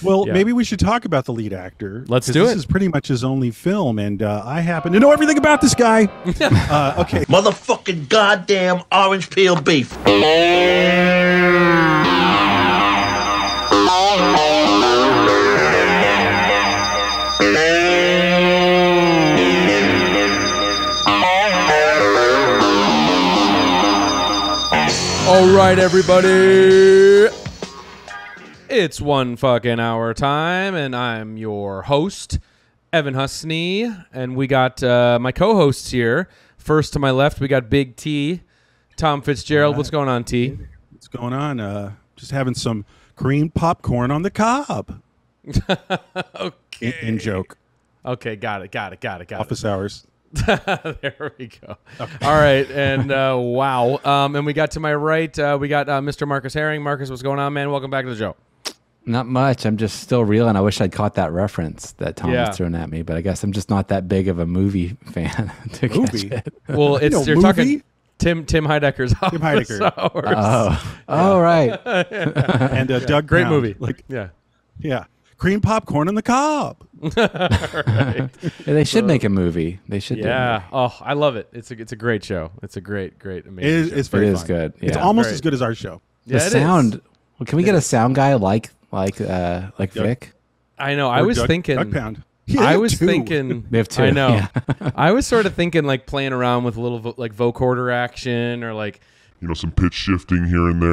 Well, Yeah. maybe we should talk about the lead actor. Let's 'cause do this it. is pretty much his only film, and I happen to know everything about this guy. Okay. Motherfucking goddamn orange peel beef. All right, everybody. It's 1 fucking hour time, and I'm your host, Evan Husney, and we got my co-hosts here. First to my left, we got Big T, Tom Fitzgerald. What's going on, T? What's going on? Just having some creamed popcorn on the cob. Okay. In joke. Okay, got it. Office hours. There we go. Okay. All right, and wow. And we got to my right, we got Mr. Marcus Herring. Marcus, what's going on, man? Welcome back to the show. Not much. I'm just still reeling. I wish I'd caught that reference that Tom Yeah. was throwing at me, but I guess I'm just not that big of a movie fan to catch it. Well, it's You know, you're movie? talking Tim Heidecker's Office Heidecker. Hours. Oh, right. And Doug Great Pound. movie. Like, Yeah. creamed popcorn on the cob. Right. Yeah, they should make a movie. They should. Yeah. Oh, I love it. It's a great show. It's a great, amazing show. It's very It is fun. good. It's Yeah. almost Great. as good as our show. The Yeah, it is. sound. Well, can we get a sound guy like Vic? I know. I Or was Doug thinking. Pound. I Yeah, was two. thinking. They have two, I know. yeah. I was sort of thinking like playing around with a little like vocoder action or like. Some pitch shifting here and there,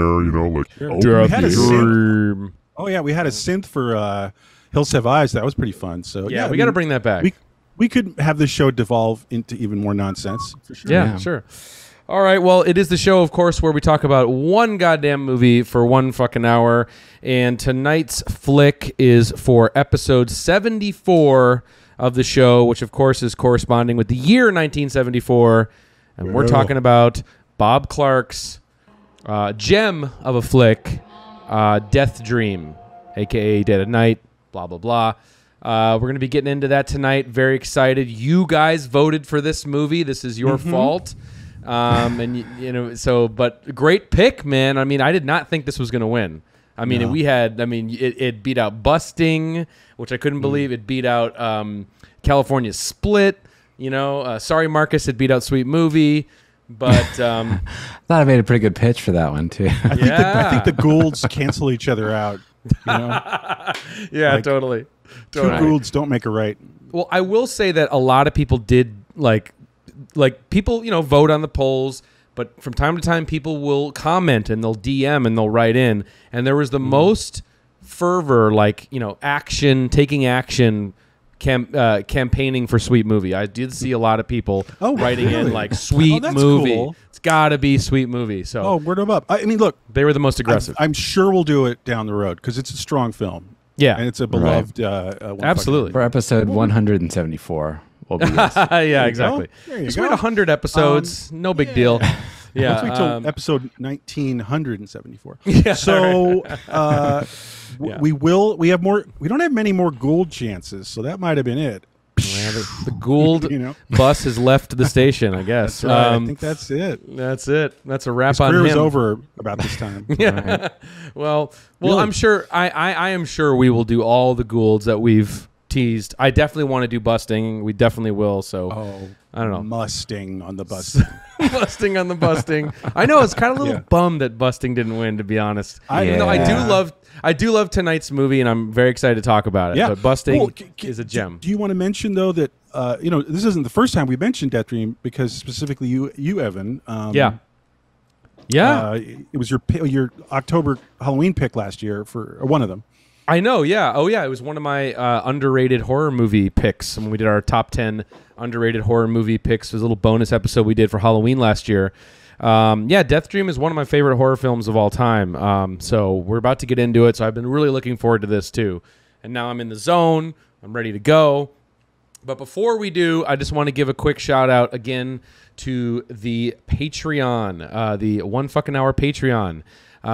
like, We had a synth. Dream. Oh yeah, we had a synth for Hills Have Eyes. That was pretty fun. So Yeah, I we got to mean, bring that back. We could have this show devolve into even more nonsense. For sure. Yeah, Yeah. sure. All right. Well, it is the show, of course, where we talk about one goddamn movie for 1 fucking hour. And tonight's flick is for episode 74 of the show, which, of course, is corresponding with the year 1974. And we're Yeah. talking about Bob Clark's gem of a flick, Death Dream, a.k.a. Dead at Night, blah, blah, blah. We're going to be getting into that tonight. Very excited. You guys voted for this movie. This is your fault. And but great pick, man. I mean, I did not think this was going to win. I mean, it beat out Busting, which I couldn't believe. It beat out California Split. Sorry, Marcus, it beat out Sweet Movie. But I thought I made a pretty good pitch for that one too. I think the Goulds cancel each other out. yeah, Like, totally. Two Goulds don't make a right. Well, I will say that a lot of people did like people, vote on the polls, but from time to time people will comment and they'll DM and they'll write in, and there was the most fervor, taking action, campaigning for Sweet Movie. I did see a lot of people writing in like Sweet that's Movie. cool. It's got to be Sweet Movie. So Word them up. I mean, look, they were the most aggressive. I'm sure we'll do it down the road because it's a strong film. Yeah. And it's a beloved. Absolutely. For episode 174, we'll be Yeah, exactly. There you Just go. wait 100 episodes. No big deal. Yeah. Let's wait till episode 1974. Yeah, So Yeah. we have more. We don't have many more Gould chances, so that might have been it. Yeah, the Gould You know? bus has left the station, I guess. Right, I think that's it. That's it. That's a wrap His on career him. is over about this time. Yeah. Well, Really? I'm sure. I am sure we will do all the Goulds that we've teased. I definitely want to do Busting. We definitely will. So I don't know. Mustang on the bus. Busting on the Busting. I know it's kind of a little Yeah. bummed that Busting didn't win, to be honest. Yeah. No, I do love tonight's movie, and I'm very excited to talk about it. Yeah, But Busting Well, is a gem. Do you want to mention though that this isn't the first time we mentioned Death Dream because specifically you Evan. Yeah. It was your October Halloween pick last year for or one of them. I know, yeah. Oh, yeah. It was one of my underrated horror movie picks when we did our top 10 underrated horror movie picks. It was a little bonus episode we did for Halloween last year. Death Dream is one of my favorite horror films of all time. So we're about to get into it. So I've been really looking forward to this too. And now I'm in the zone. I'm ready to go. But before we do, I just want to give a quick shout out again to the Patreon, the 1 fucking hour Patreon.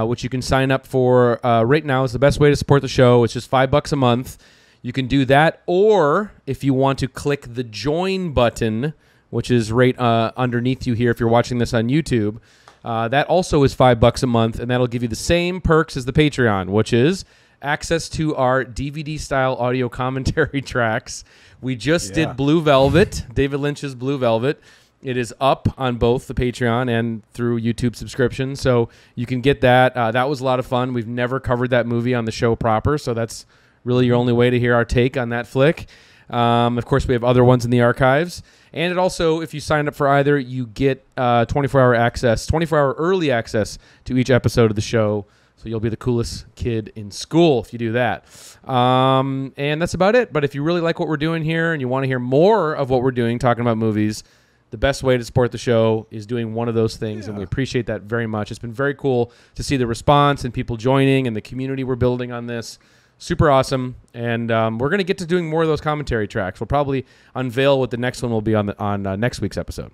Which you can sign up for right now. Is the best way to support the show. It's just $5 a month. You can do that, or if you want to click the join button, which is right underneath you here if you're watching this on YouTube, that also is $5 a month, and that'll give you the same perks as the Patreon, which is access to our DVD-style audio commentary tracks. We just did Blue Velvet, David Lynch's Blue Velvet. It is up on both the Patreon and through YouTube subscription, so you can get that. That was a lot of fun. We've never covered that movie on the show proper, so that's really your only way to hear our take on that flick. Of course, we have other ones in the archives. And it also, if you sign up for either, you get 24-hour access, 24-hour early access to each episode of the show. So you'll be the coolest kid in school if you do that. And that's about it. But if you really like what we're doing here and you want to hear more of what we're doing, talking about movies, the best way to support the show is doing one of those things, and we appreciate that very much. It's been very cool to see the response and people joining and the community we're building on this. Super awesome, and we're going to get to doing more of those commentary tracks. We'll probably unveil what the next one will be on next week's episode.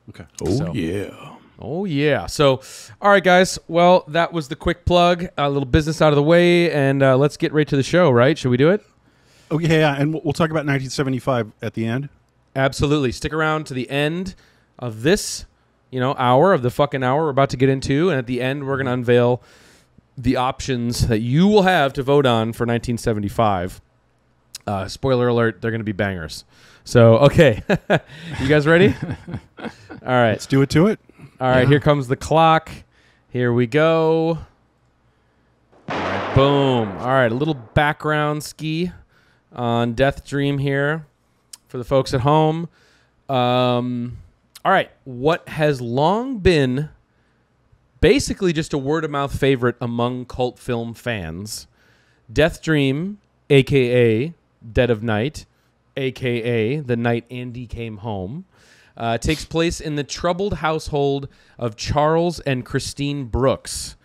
Okay. Oh, yeah. So, all right, guys. Well, that was the quick plug. A little business out of the way, and let's get right to the show, right? Should we do it? Oh, yeah, and we'll talk about 1975 at the end. Absolutely. Stick around to the end of this, hour of the fucking hour we're about to get into, and at the end, we're going to unveil the options that you will have to vote on for 1975. Spoiler alert, they're going to be bangers. So, okay. You guys ready? All right. Let's do it to it. All right, here comes the clock. Here we go. All right, boom. All right, a little background ski on Death Dream here for the folks at home. All right, what has long been basically just a word-of-mouth favorite among cult film fans, Death Dream, a.k.a. Dead of Night, a.k.a. The Night Andy Came Home, takes place in the troubled household of Charles and Christine Brooks,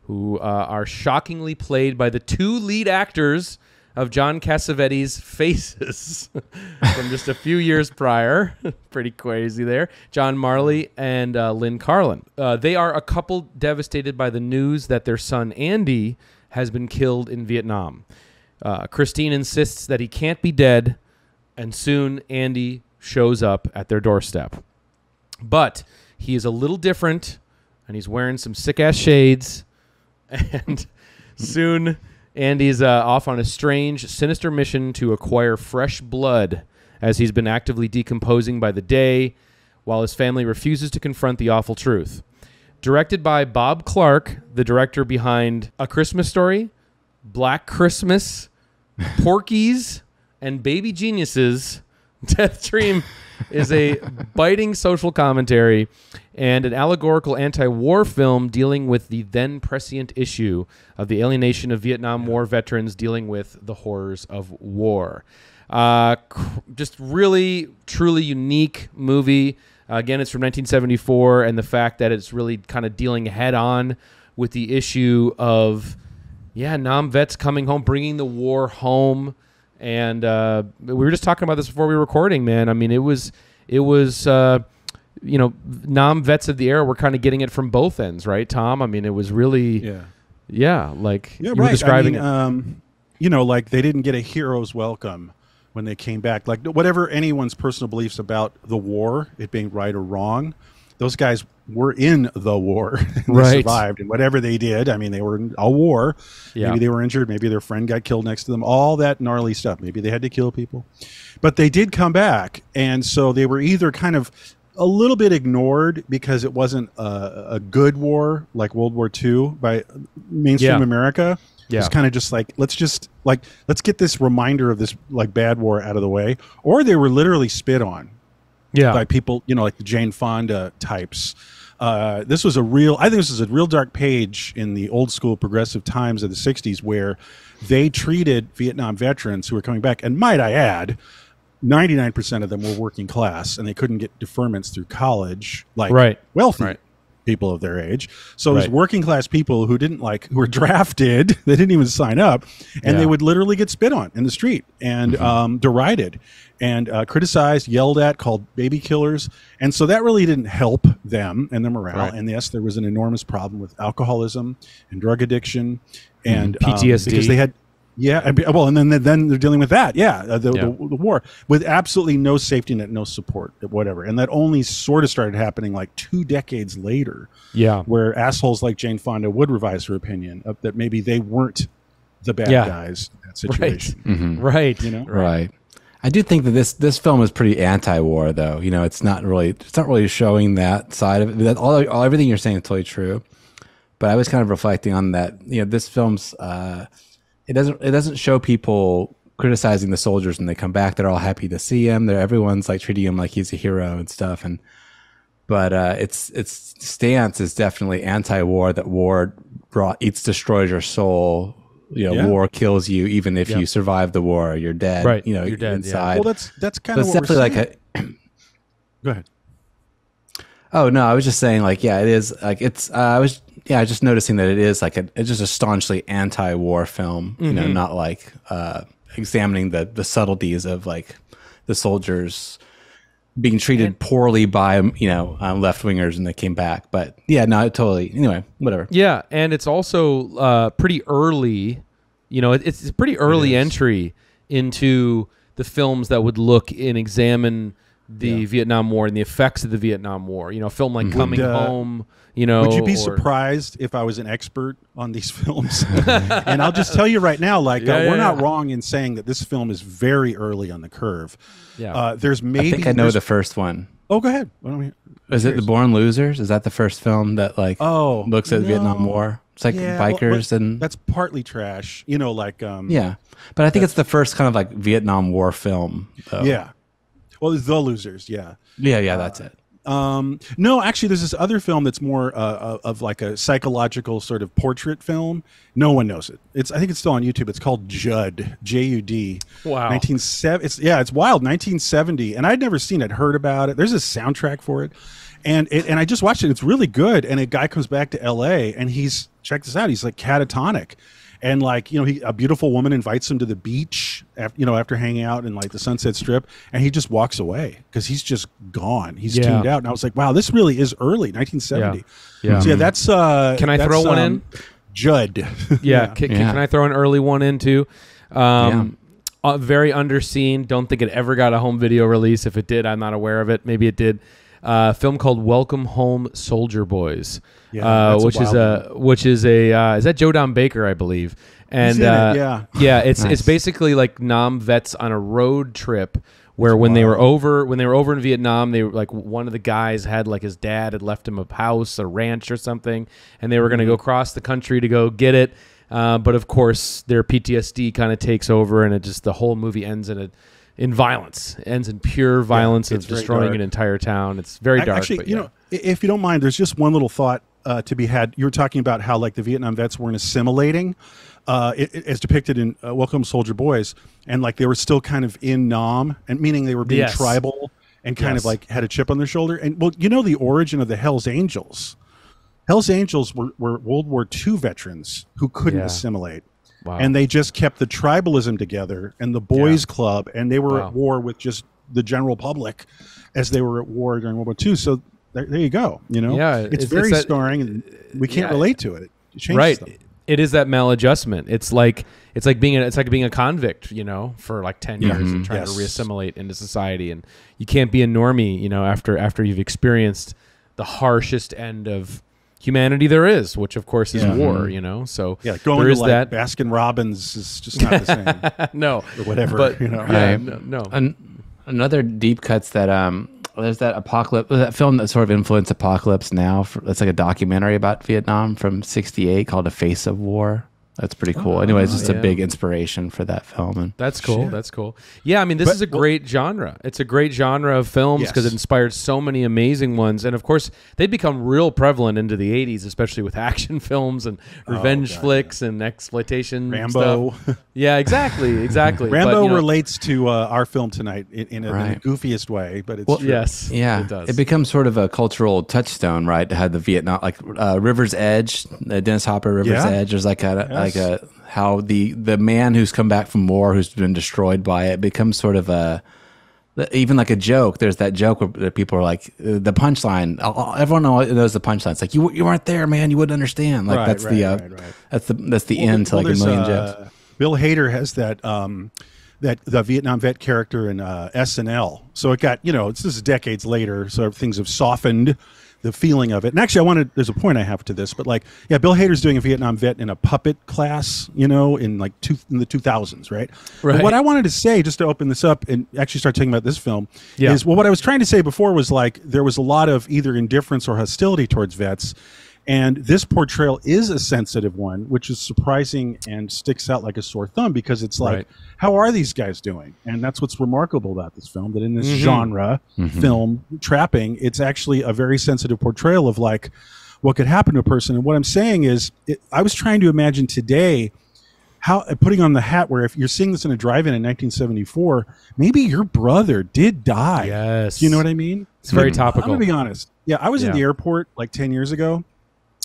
who are shockingly played by the two lead actors of John Cassavetes' Faces from just a few years prior. Pretty crazy there. John Marley and Lynn Carlin. They are a couple devastated by the news that their son Andy has been killed in Vietnam. Christine insists that he can't be dead, and soon Andy shows up at their doorstep. But he is a little different, and he's wearing some sick-ass shades, and soon Andy's off on a strange, sinister mission to acquire fresh blood as he's been actively decomposing by the day, while his family refuses to confront the awful truth. Directed by Bob Clark, the director behind A Christmas Story, Black Christmas, Porky's, and Baby Geniuses, Death Dream is a biting social commentary and an allegorical anti-war film dealing with the then prescient issue of the alienation of Vietnam War veterans dealing with the horrors of war. Just really, truly unique movie. Again, it's from 1974, and the fact that it's really kind of dealing head-on with the issue of, Nam vets coming home, bringing the war home. And we were just talking about this before we were recording, man. I mean, it was Nam vets of the era were kind of getting it from both ends, right, Tom? I mean, it was really, like you were describing it. Like they didn't get a hero's welcome when they came back. Like whatever anyone's personal beliefs about the war, it being right or wrong, those guys were in the war and they survived. And whatever they did, I mean, they were in a war. Yeah. Maybe they were injured. Maybe their friend got killed next to them. All that gnarly stuff. Maybe they had to kill people. But they did come back. And so they were either kind of a little bit ignored because it wasn't a good war like World War II by mainstream America. Yeah. It's kind of just like, let's get this reminder of this like bad war out of the way. Or they were literally spit on. By people, like the Jane Fonda types. This was I think this is a real dark page in the old school progressive times of the 60s where they treated Vietnam veterans who were coming back. And might I add, 99% of them were working class and they couldn't get deferments through college like wealthy people of their age. So these working class people who who were drafted, they didn't even sign up, and they would literally get spit on in the street and derided and criticized, yelled at, called baby killers. And so that really didn't help them and their morale. And yes, there was an enormous problem with alcoholism and drug addiction and PTSD. Because they had and then they're dealing with that. The war with absolutely no safety net, no support, whatever. And that only sort of started happening like 2 decades later. Where assholes like Jane Fonda would revise her opinion that maybe they weren't the bad guys in that situation. Right. Right. You know? Right. I do think that this film is pretty anti-war, though. You know, it's not really showing that side of it. Everything you're saying is totally true. But I was kind of reflecting on that. You know, this film's it doesn't show people criticizing the soldiers when they come back. They're all happy to see him. Everyone's like treating him like he's a hero and stuff. But its stance is definitely anti-war. That war destroys your soul. You know, war kills you. Even if you survive the war, you're dead. Right. You know, you're dead. inside. Well, that's kind of it's what definitely we're saying. Go ahead. Oh no, I was just saying, like, yeah, it is like I was just noticing that it is like it's just a staunchly anti-war film. You know, not like examining the subtleties of like the soldiers being treated poorly by left wingers when they came back. But yeah, no, totally. Anyway, whatever. Yeah, and it's also pretty early. You know, it's a pretty early entry into the films that would look and examine the Vietnam War and the effects of the Vietnam War. You know, a film like Coming Home. You know, would you be surprised if I was an expert on these films? And I'll just tell you right now, like we're not wrong in saying that this film is very early on the curve. Yeah, there's maybe I think I know the first one. Oh, go ahead. Is it The Born Losers? Is that the first film that like looks at the Vietnam War? It's like bikers and that's partly trash. You know, like yeah, but I think it's the first kind of like Vietnam War film. Though. Yeah, well, it's The Losers. Yeah, that's it. No, actually, there's this other film that's more of like a psychological sort of portrait film. No one knows it. I think it's still on YouTube. It's called Judd, Jud. Wow. 1970. It's wild. 1970, and I'd never seen it. Heard about it. There's a soundtrack for it, and I just watched it. It's really good. And a guy comes back to L.A. and check this out. He's like catatonic. And like, a beautiful woman invites him to the beach, after hanging out in like the Sunset Strip, and he just walks away because he's just gone. He's tuned out. And I was like, wow, this really is early, 1970. Yeah. So that's. Can I throw one in? Judd. Yeah. Can I throw an early one in too? Very underseen. Don't think it ever got a home video release. If it did, I'm not aware of it. Maybe it did. A film called Welcome Home, Soldier Boys, which is that Joe Don Baker, I believe, and it's basically like Nam vets on a road trip where when they were over in Vietnam, they were like one of the guys had like his dad had left him a house, a ranch or something, and they were going to go across the country to go get it, but of course their PTSD kind of takes over, and the whole movie ends in violence, ends in pure violence of destroying an entire town. It's very dark. Actually, if you don't mind, there's just one little thought to be had. You were talking about how like the Vietnam vets weren't assimilating, as depicted in Welcome Soldier Boys, and like they were still kind of in Nam, and meaning they were being tribal and kind of like had a chip on their shoulder. And well, the origin of the Hells Angels. Hells Angels were World War II veterans who couldn't assimilate. Wow. And they just kept the tribalism together and the boys club, and they were at war with just the general public as they were at war during World War II. So there you go. It's very scarring, and we can't relate to it. It changes them. It is that maladjustment. It's like being a convict, for like 10 years and trying to reassimilate into society, and you can't be a normie, after you've experienced the harshest end of humanity there is, which of course is war, so going there to is like that. Baskin Robbins is just not the same. No, or whatever, but no. Another deep cuts that there's that film that sort of influenced Apocalypse Now. That's like a documentary about Vietnam from '68 called A Face of War. That's pretty cool. Anyway, it's just a big inspiration for that film. And that's cool. That's cool. Yeah, I mean, this is a great genre. It's a great genre of films because it inspired so many amazing ones. And of course, they become real prevalent into the 80s, especially with action films and revenge flicks and exploitation Rambo. stuff. Yeah, exactly. Rambo relates to our film tonight in the goofiest way, but it's true. Yes, yeah, it does. It becomes sort of a cultural touchstone, right? To have the Vietnam, like River's Edge, Dennis Hopper, River's Edge. There's how the man who's come back from war, who's been destroyed by it, becomes sort of even like a joke. There's that joke where people are like the punchline. Everyone knows the punchline. It's like you weren't there, man. You wouldn't understand. Like that's the end to like a million jokes. Bill Hader has that the Vietnam vet character in SNL. So it got this is decades later, so things have softened the feeling of it. And actually, there's a point I have to this, but like, yeah, Bill Hader's doing a Vietnam vet in a puppet class, in like in the 2000s, right? Right. But what I wanted to say, just to open this up and actually start talking about this film, is, well, what I was trying to say before was like, there was a lot of either indifference or hostility towards vets. And this portrayal is a sensitive one, which is surprising and sticks out like a sore thumb, because it's like, how are these guys doing? And that's what's remarkable about this film, that in this genre, film, trapping, it's actually a very sensitive portrayal of like what could happen to a person. And what I'm saying is, I was trying to imagine today, how, putting on the hat where if you're seeing this in a drive-in in 1974, maybe your brother did die. Yes. Do you know what I mean? It's very topical. I'm going to be honest. Yeah, I was in the airport like 10 years ago.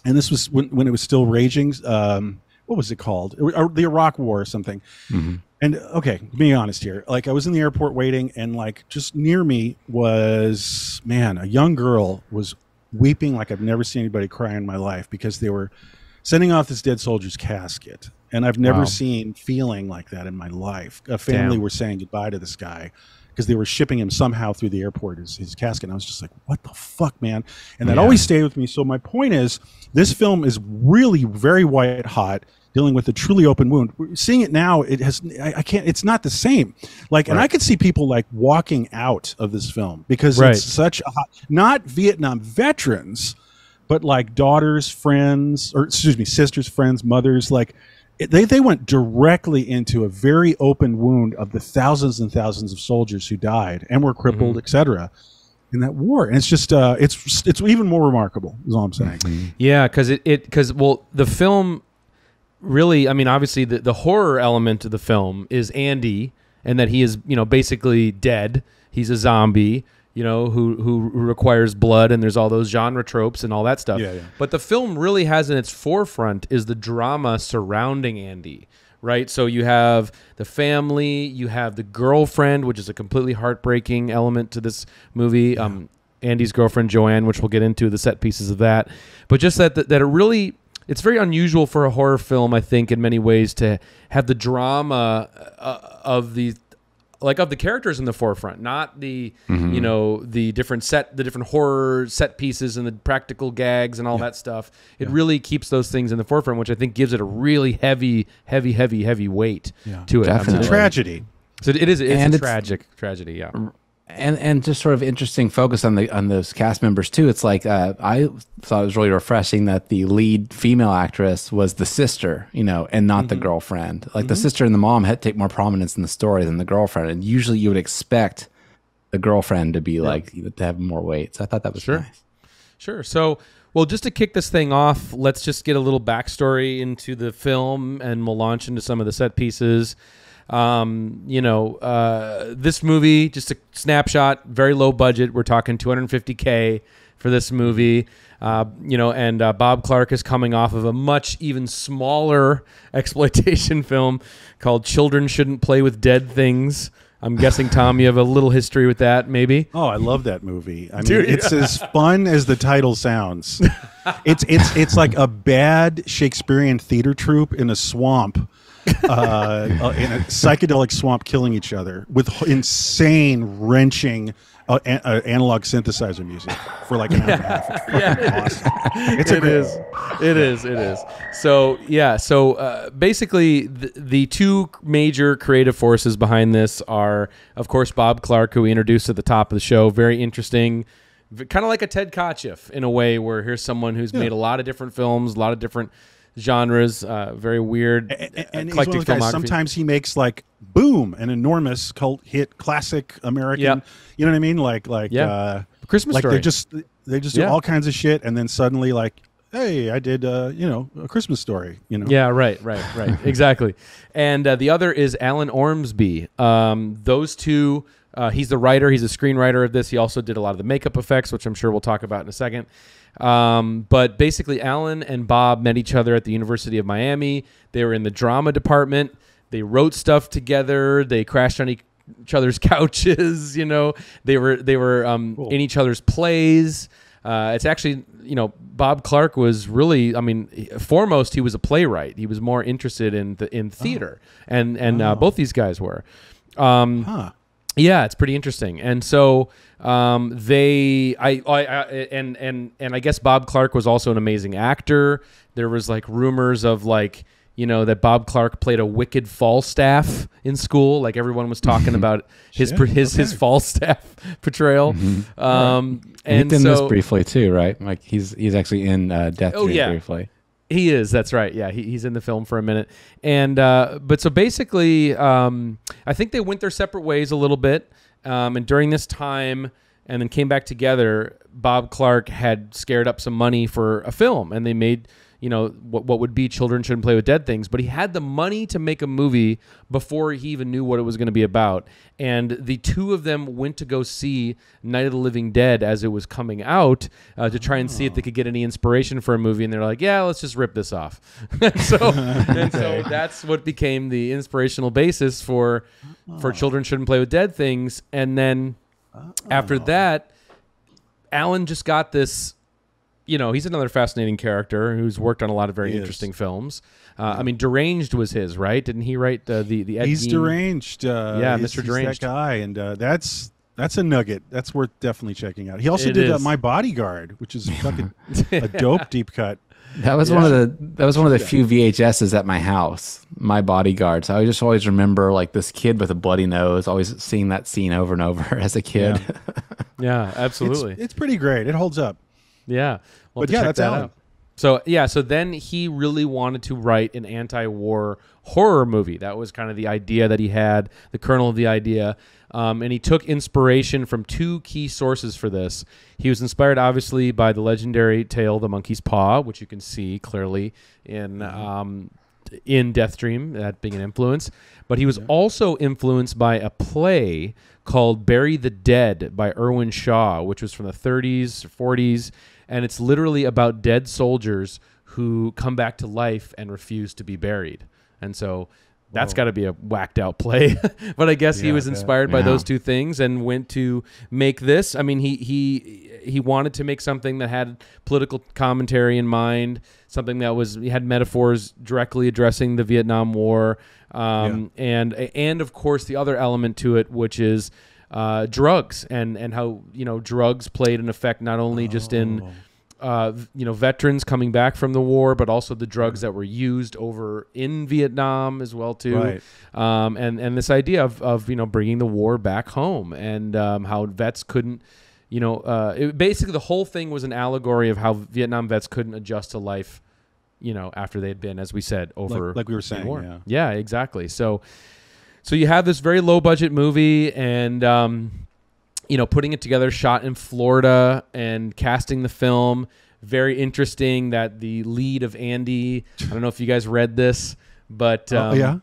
And this was when it was still raging. What was it called? The Iraq War or something. And okay, being honest here, like I was in the airport waiting, and like just near me was, man, a young girl was weeping like I've never seen anybody cry in my life, because they were sending off this dead soldier's casket. And I've never seen feeling like that in my life. A family were saying goodbye to this guy, because they were shipping him somehow through the airport, his casket. And I was just like, what the fuck, man? And that always stayed with me. So my point is, this film is really very white hot, dealing with a truly open wound. Seeing it now, it's not the same. Like, and I could see people like walking out of this film, because it's such a hot, not Vietnam veterans, but like daughters, friends, or excuse me, sisters, friends, mothers, like, they went directly into a very open wound of the thousands and thousands of soldiers who died and were crippled, etc., in that war. And it's just it's even more remarkable, is all I'm saying. Yeah, because the film really, I mean, obviously the horror element of the film is Andy, and that he is basically dead. He's a zombie. Who requires blood, and there's all those genre tropes and all that stuff. But the film really has in its forefront is the drama surrounding Andy, right? So you have the family, you have the girlfriend, which is a completely heartbreaking element to this movie. Andy's girlfriend, Joanne, which we'll get into the set pieces of that. But just that it really, it's very unusual for a horror film, I think, in many ways, to have the drama of the characters in the forefront, not the the different horror set pieces and the practical gags and all that stuff. It really keeps those things in the forefront, which I think gives it a really heavy weight to it. Definitely. It's a tragedy. So it is. It's a tragic tragedy. Yeah. And just sort of interesting focus on those cast members too. It's like I thought it was really refreshing that the lead female actress was the sister, and not the girlfriend. Like the sister and the mom had to take more prominence in the story than the girlfriend. And usually you would expect the girlfriend to be like to have more weight. So I thought that was nice. Sure. So, well, just to kick this thing off, let's just get a little backstory into the film, and we'll launch into some of the set pieces. This movie, just a snapshot, very low budget. We're talking $250K for this movie. And Bob Clark is coming off of a much even smaller exploitation film called Children Shouldn't Play with Dead Things. I'm guessing, Tom, you have a little history with that, maybe? Oh, I love that movie. I mean, it's as fun as the title sounds. It's like a bad Shakespearean theater troupe in a swamp. In a psychedelic swamp, killing each other with insane, wrenching analog synthesizer music for like an hour and a half. It's awesome. It is. So basically, the two major creative forces behind this are, of course, Bob Clark, who we introduced at the top of the show. Very interesting, kind of like a Ted Kotcheff in a way, where here's someone who's made a lot of different films, a lot of different genres, very weird, and he's one of those guys, sometimes he makes like boom, an enormous cult hit, classic American. You know what I mean? Like Christmas Story. They just do all kinds of shit, and then suddenly like, hey, I did a Christmas Story. Yeah, right, exactly. And the other is Alan Ormsby. Those two. He's the writer. He's a screenwriter of this. He also did a lot of the makeup effects, which I'm sure we'll talk about in a second. But basically, Alan and Bob met each other at the University of Miami. They were in the drama department. They wrote stuff together. They crashed on each other's couches. They were cool. In each other's plays. It's actually, Bob Clark was really, foremost, he was a playwright. He was more interested in theater, and both these guys were. Yeah, it's pretty interesting. And so I guess Bob Clark was also an amazing actor. There was like rumors of like, that Bob Clark played a wicked Falstaff in school. Like everyone was talking about his Falstaff portrayal. And he's in this briefly too, right? Like he's actually in Death Dream briefly. He is. That's right. Yeah, he's in the film for a minute. And but so basically, I think they went their separate ways a little bit. And during this time, and then came back together. Bob Clark had scared up some money for a film, and they made what would be Children Shouldn't Play with Dead Things. But he had the money to make a movie before he even knew what it was going to be about. And the two of them went to go see Night of the Living Dead as it was coming out to try and see if they could get any inspiration for a movie. And they're like, yeah, let's just rip this off. So that's what became the inspirational basis for Children Shouldn't Play with Dead Things. And then after that, Alan just got this. He's another fascinating character who's worked on a lot of very interesting films. I mean, Deranged was his, right? Didn't he write the Ed He's Gein? Deranged. Yeah, Mr. Deranged. He's that guy, and that's a nugget. That's worth definitely checking out. He also did My Bodyguard, which is fucking a dope deep cut. That was one of the few VHSs at my house. My Bodyguard. So I just always remember like this kid with a bloody nose, always seeing that scene over and over as a kid. Yeah, absolutely. It's pretty great. It holds up. Yeah. But yeah, that's Alan. So then he really wanted to write an anti-war horror movie. That was kind of the idea that he had, the kernel of the idea. And he took inspiration from two key sources for this. He was inspired, obviously, by the legendary tale The Monkey's Paw, which you can see clearly in Death Dream, that being an influence. But he was also influenced by a play called Bury the Dead by Irwin Shaw, which was from the 30s, 40s. And it's literally about dead soldiers who come back to life and refuse to be buried. And so that's got to be a whacked out play. But I guess he was inspired by those two things and went to make this. I mean, he wanted to make something that had political commentary in mind, something that had metaphors directly addressing the Vietnam War, and of course the other element to it, which is drugs and how drugs played an effect not only just in veterans coming back from the war, but also the drugs that were used over in Vietnam as well too. Right. And this idea of bringing the war back home and how vets couldn't. Basically the whole thing was an allegory of how Vietnam vets couldn't adjust to life, after they'd been, as we said, over like we were saying, war. Yeah, exactly. So you have this very low budget movie and, putting it together, shot in Florida and casting the film. Very interesting that the lead of Andy, I don't know if you guys read this, but I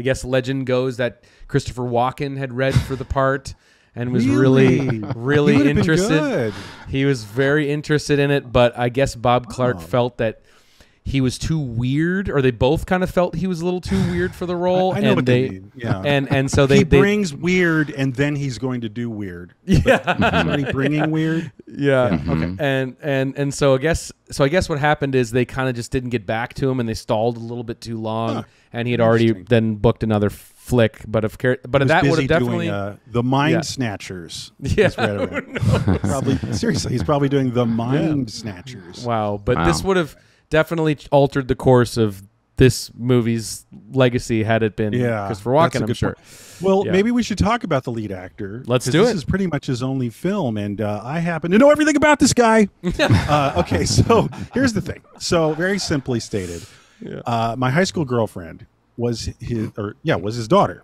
guess legend goes that Christopher Walken had read for the part and was really interested. He was very interested in it, but I guess Bob Clark felt that he was too weird, or they both kind of felt he was a little too weird for the role. I know what they mean. Yeah. And so they brings weird, and then he's going to do weird. Yeah. Somebody bringing weird. Yeah. Okay. And so I guess what happened is they kind of just didn't get back to him, and they stalled a little bit too long, and he had already then booked another flick. But that would have definitely doing, the Mind Snatchers. Yeah. Probably seriously, he's probably doing the Mind Snatchers. Wow. But this would have definitely altered the course of this movie's legacy had it been Christopher Walken, I'm sure. Well, maybe we should talk about the lead actor. Let's do it. This is pretty much his only film, and I happen to know everything about this guy. Okay, so here's the thing. So very simply stated, my high school girlfriend was his daughter.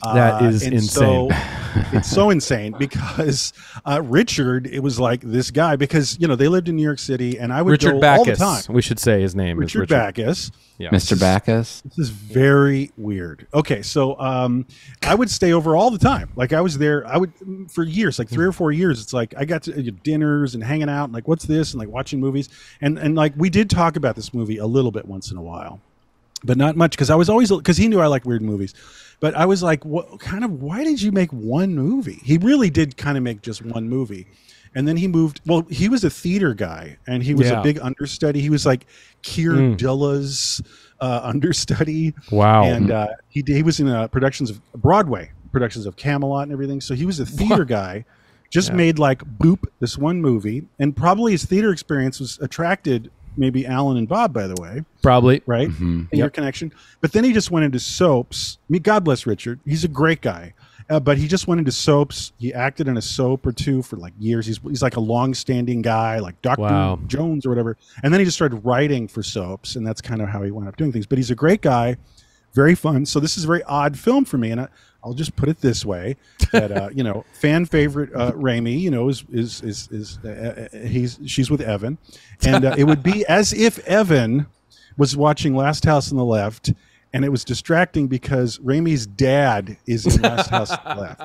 That is insane. So it's so insane because Richard, it was like this guy because they lived in New York City, and I would Richard go Backus, all the time. We should say his name is Richard Backus. Yeah. Mr. Backus. This is very weird. Okay, so I would stay over all the time. Like I was there. I would for years, like 3 or 4 years. It's like I got to dinners and hanging out and like what's this and like watching movies and like we did talk about this movie a little bit once in a while, but not much because I was always because he knew I like weird movies. But I was like, why did you make one movie? He really did kind of make just one movie. And then he moved. Well, he was a theater guy, and he was a big understudy. He was like Keir Dilla's understudy. Wow. And he was in productions of Broadway productions of Camelot and everything. So he was a theater guy. Just made like Boop, this one movie, and probably his theater experience was attracted maybe Alan and Bob, by the way. Probably. Right? In your connection. But then he just went into soaps. I mean, God bless Richard. He's a great guy. But he just went into soaps. He acted in a soap or two for like years. He's like a long-standing guy, like Dr. Jones or whatever. And then he just started writing for soaps, and that's kind of how he wound up doing things. But he's a great guy, very fun. So this is a very odd film for me, and I'll just put it this way: that you know, fan favorite Raimi, you know, she's with Evan, and it would be as if Evan was watching Last House on the Left, and it was distracting because Raimi's dad is in Last House on the Left.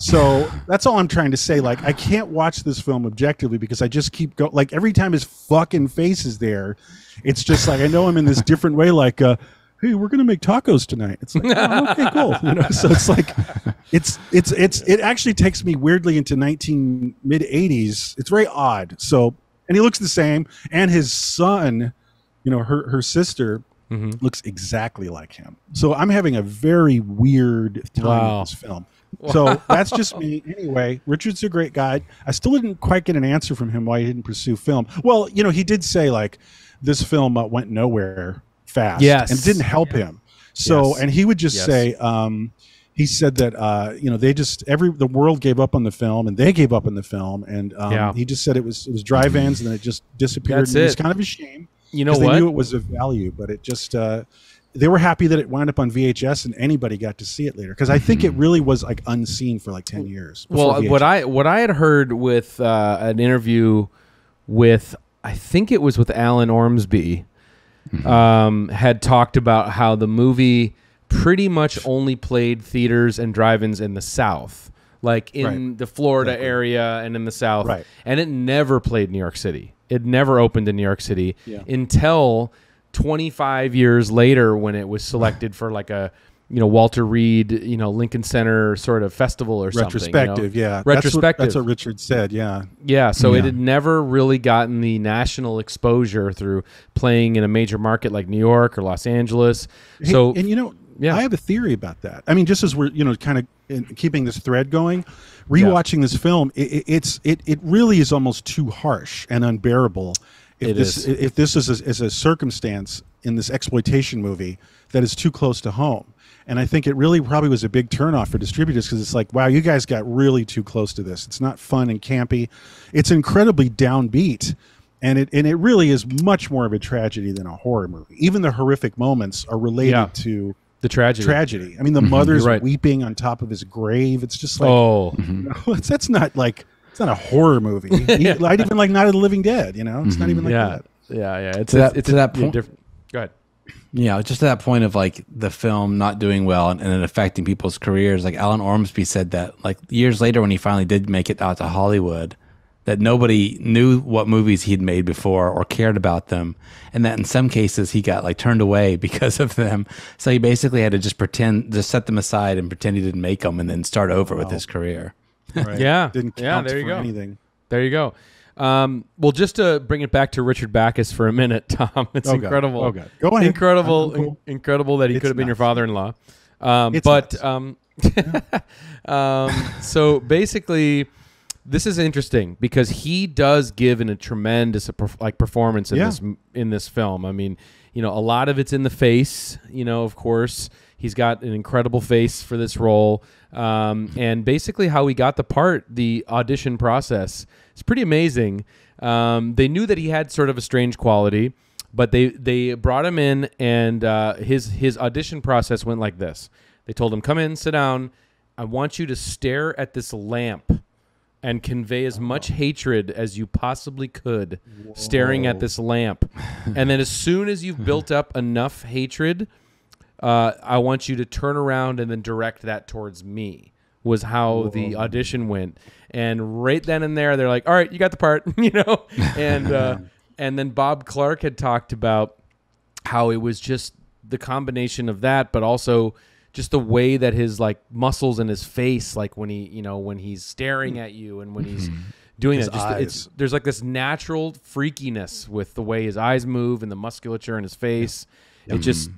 So that's all I'm trying to say. Like, I can't watch this film objectively because I just keep going. Like, every time his fucking face is there, it's just like I know him in this different way. Like, hey, we're gonna make tacos tonight. It's like, oh, okay, cool. You know, so it's like, it actually takes me weirdly into mid 80s. It's very odd. So, and he looks the same, and his son, you know, her sister looks exactly like him. So I'm having a very weird time with this film. So that's just me. Anyway, Richard's a great guy. I still didn't quite get an answer from him why he didn't pursue film. Well, you know, he did say like this film went nowhere fast, and it didn't help him. So, and he would just say, he said that you know, they just the world gave up on the film, and they gave up on the film, and he just said it was dry vans, and then it just disappeared. And it was kind of a shame. You know what? They knew it was of value, but it just they were happy that it wound up on VHS and anybody got to see it later, because I think it really was like unseen for like 10 years. Well, VHS. what I had heard with an interview with, I think it was with Alan Ormsby, had talked about how the movie pretty much only played theaters and drive-ins in the South, like in the Florida area and in the South, and it never played New York City. It never opened in New York City until 25 years later, when it was selected for like a, you know, Walter Reed, you know, Lincoln Center sort of festival or retrospective, you know? Retrospective. That's what Richard said, So it had never really gotten the national exposure through playing in a major market like New York or Los Angeles. So, and you know, I have a theory about that. I mean, just as we're, you know, kind of keeping this thread going, rewatching this film, it really is almost too harsh and unbearable. If this is a circumstance in this exploitation movie that is too close to home. And I think it really probably was a big turnoff for distributors, because it's like, wow, you guys got really too close to this. It's not fun and campy. It's incredibly downbeat. And it really is much more of a tragedy than a horror movie. Even the horrific moments are related to the tragedy. I mean, the mother's weeping on top of his grave. It's just like, that's not like, it's not a horror movie. Not even like Night of the Living Dead, you know? It's not even like that. It's to that point. Different. Go ahead. Yeah, just to that point of like the film not doing well and it affecting people's careers. Like Alan Ormsby said that like years later, when he finally did make it out to Hollywood, that nobody knew what movies he'd made before or cared about them, and that in some cases he got like turned away because of them. So he basically had to just set them aside and pretend he didn't make them, and then start over with his career. Right. Didn't count there you go. Anything. There you go. Well, just to bring it back to Richard Backus for a minute, Tom, it's incredible. Oh God. Go ahead. Incredible that he could have been your father-in-law. So basically, this is interesting because he does give a tremendous performance in this film. I mean, you know, a lot of it's in the face. You know, of course, he's got an incredible face for this role. And basically, how he got the part, the audition process, it's pretty amazing. They knew that he had sort of a strange quality, but they brought him in, and his audition process went like this. They told him, "Come in, sit down. I want you to stare at this lamp and convey as much hatred as you possibly could, staring at this lamp. And then as soon as you've built up enough hatred, I want you to turn around and then direct that towards me," was how the audition went. And right then and there, they're like, "All right, you got the part," you know? And then Bob Clark had talked about how it was just the combination of that, but also just the way that his like muscles in his face, like when he, you know, when he's staring at you and when he's doing His that. Just eyes. there's like this natural freakiness with the way his eyes move and the musculature in his face. It just,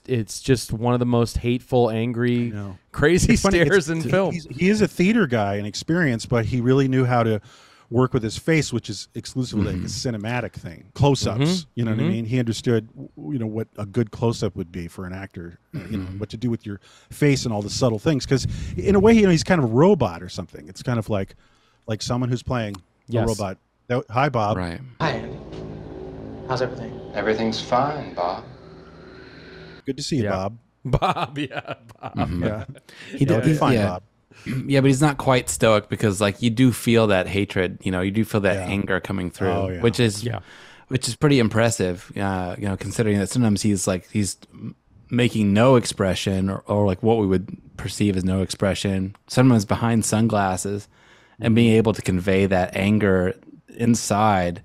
it's just one of the most hateful, angry, crazy stares in film. He is a theater guy and experienced, but he really knew how to work with his face, which is exclusively like a cinematic thing. Close-ups, you know what I mean? He understood, what a good close-up would be for an actor, what to do with your face and all the subtle things. Because in a way, he's kind of a robot or something. It's kind of like someone who's playing a robot. Hi, Bob. Right. Hi, Andy. How's everything? Everything's fine, Bob. Good to see you, Bob. Bob. Yeah. He did He's fine, Bob. Yeah, but he's not quite stoic because, like, you do feel that hatred. You do feel that anger coming through, which is pretty impressive. Considering that sometimes he's making no expression or like what we would perceive as no expression. Sometimes behind sunglasses, and being able to convey that anger inside,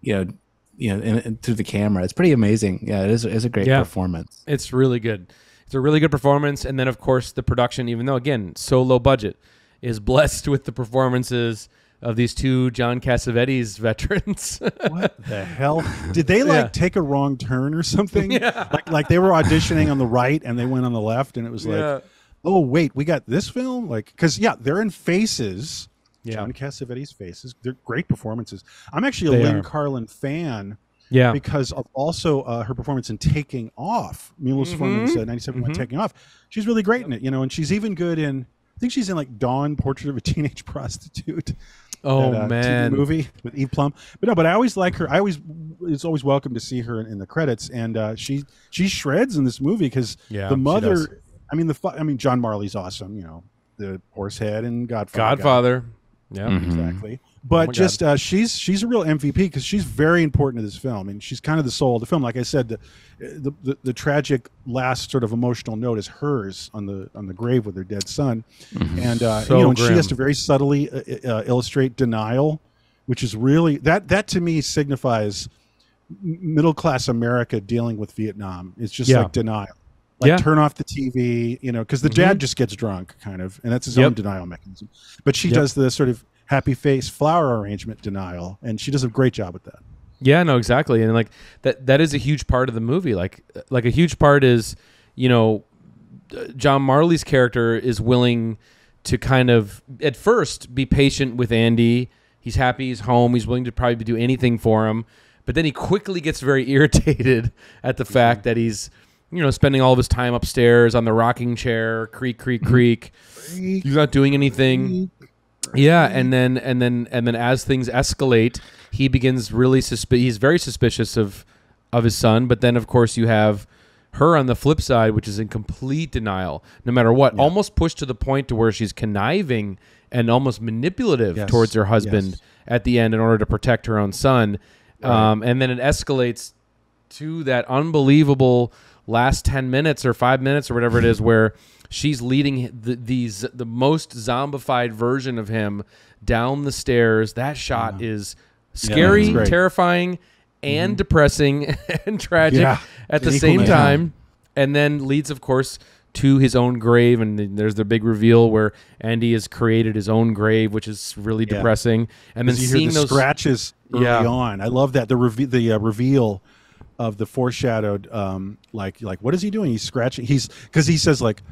through the camera. It's pretty amazing. Yeah, it is a great performance. It's really good. It's a really good performance. And then, of course, the production, even though, again, so low budget, is blessed with the performances of these two John Cassavetes veterans. What the hell? Did they take a wrong turn or something? Yeah. Like they were auditioning on the right and they went on the left, and it was like, oh, wait, we got this film? Because, they're in Faces. John Cassavetes' Faces. They're great performances. I'm actually a Lynn Carlin fan. Yeah, because of also her performance in Taking Off, Milos Forman's 97 one Taking Off. She's really great in it, and she's even good in. I think she's in like Dawn, Portrait of a Teenage Prostitute. Oh that, man, TV movie with Eve Plum. But I always like her. It's always welcome to see her in the credits, and she shreds in this movie because the mother. I mean, John Marley's awesome. The Horsehead and Godfather. Yeah, exactly. But she's a real MVP because she's very important to this film, and she's kind of the soul of the film. Like I said, the tragic last sort of emotional note is hers on the grave with her dead son, and and she has to very subtly illustrate denial, which is really that to me signifies middle class America dealing with Vietnam. It's just like denial. Turn off the TV, because the dad just gets drunk, kind of, and that's his own denial mechanism. But she does the sort of happy face flower arrangement denial, and she does a great job with that. Yeah, no, exactly, and like that is a huge part of the movie. Like a huge part is, John Marley's character is willing to kind of at first be patient with Andy. He's happy, he's home, he's willing to probably do anything for him, but then he quickly gets very irritated at the fact that he's spending all of his time upstairs on the rocking chair, creak, creak, creak. He's not doing anything. Yeah, and then as things escalate, he begins really he's very suspicious of his son. But then, of course, you have her on the flip side, which is in complete denial, no matter what. Almost pushed to the point to where she's conniving and almost manipulative towards her husband at the end in order to protect her own son. Right. And then it escalates to that unbelievable last 10 minutes or 5 minutes or whatever it is where she's leading the most zombified version of him down the stairs. That shot is scary, terrifying, and depressing and tragic at the same time. And then leads, of course, to his own grave. And there's the big reveal where Andy has created his own grave, which is really depressing. And then seeing those scratches early on. I love that. The reveal of the foreshadowed, like what is he doing? He's scratching. Because he says like,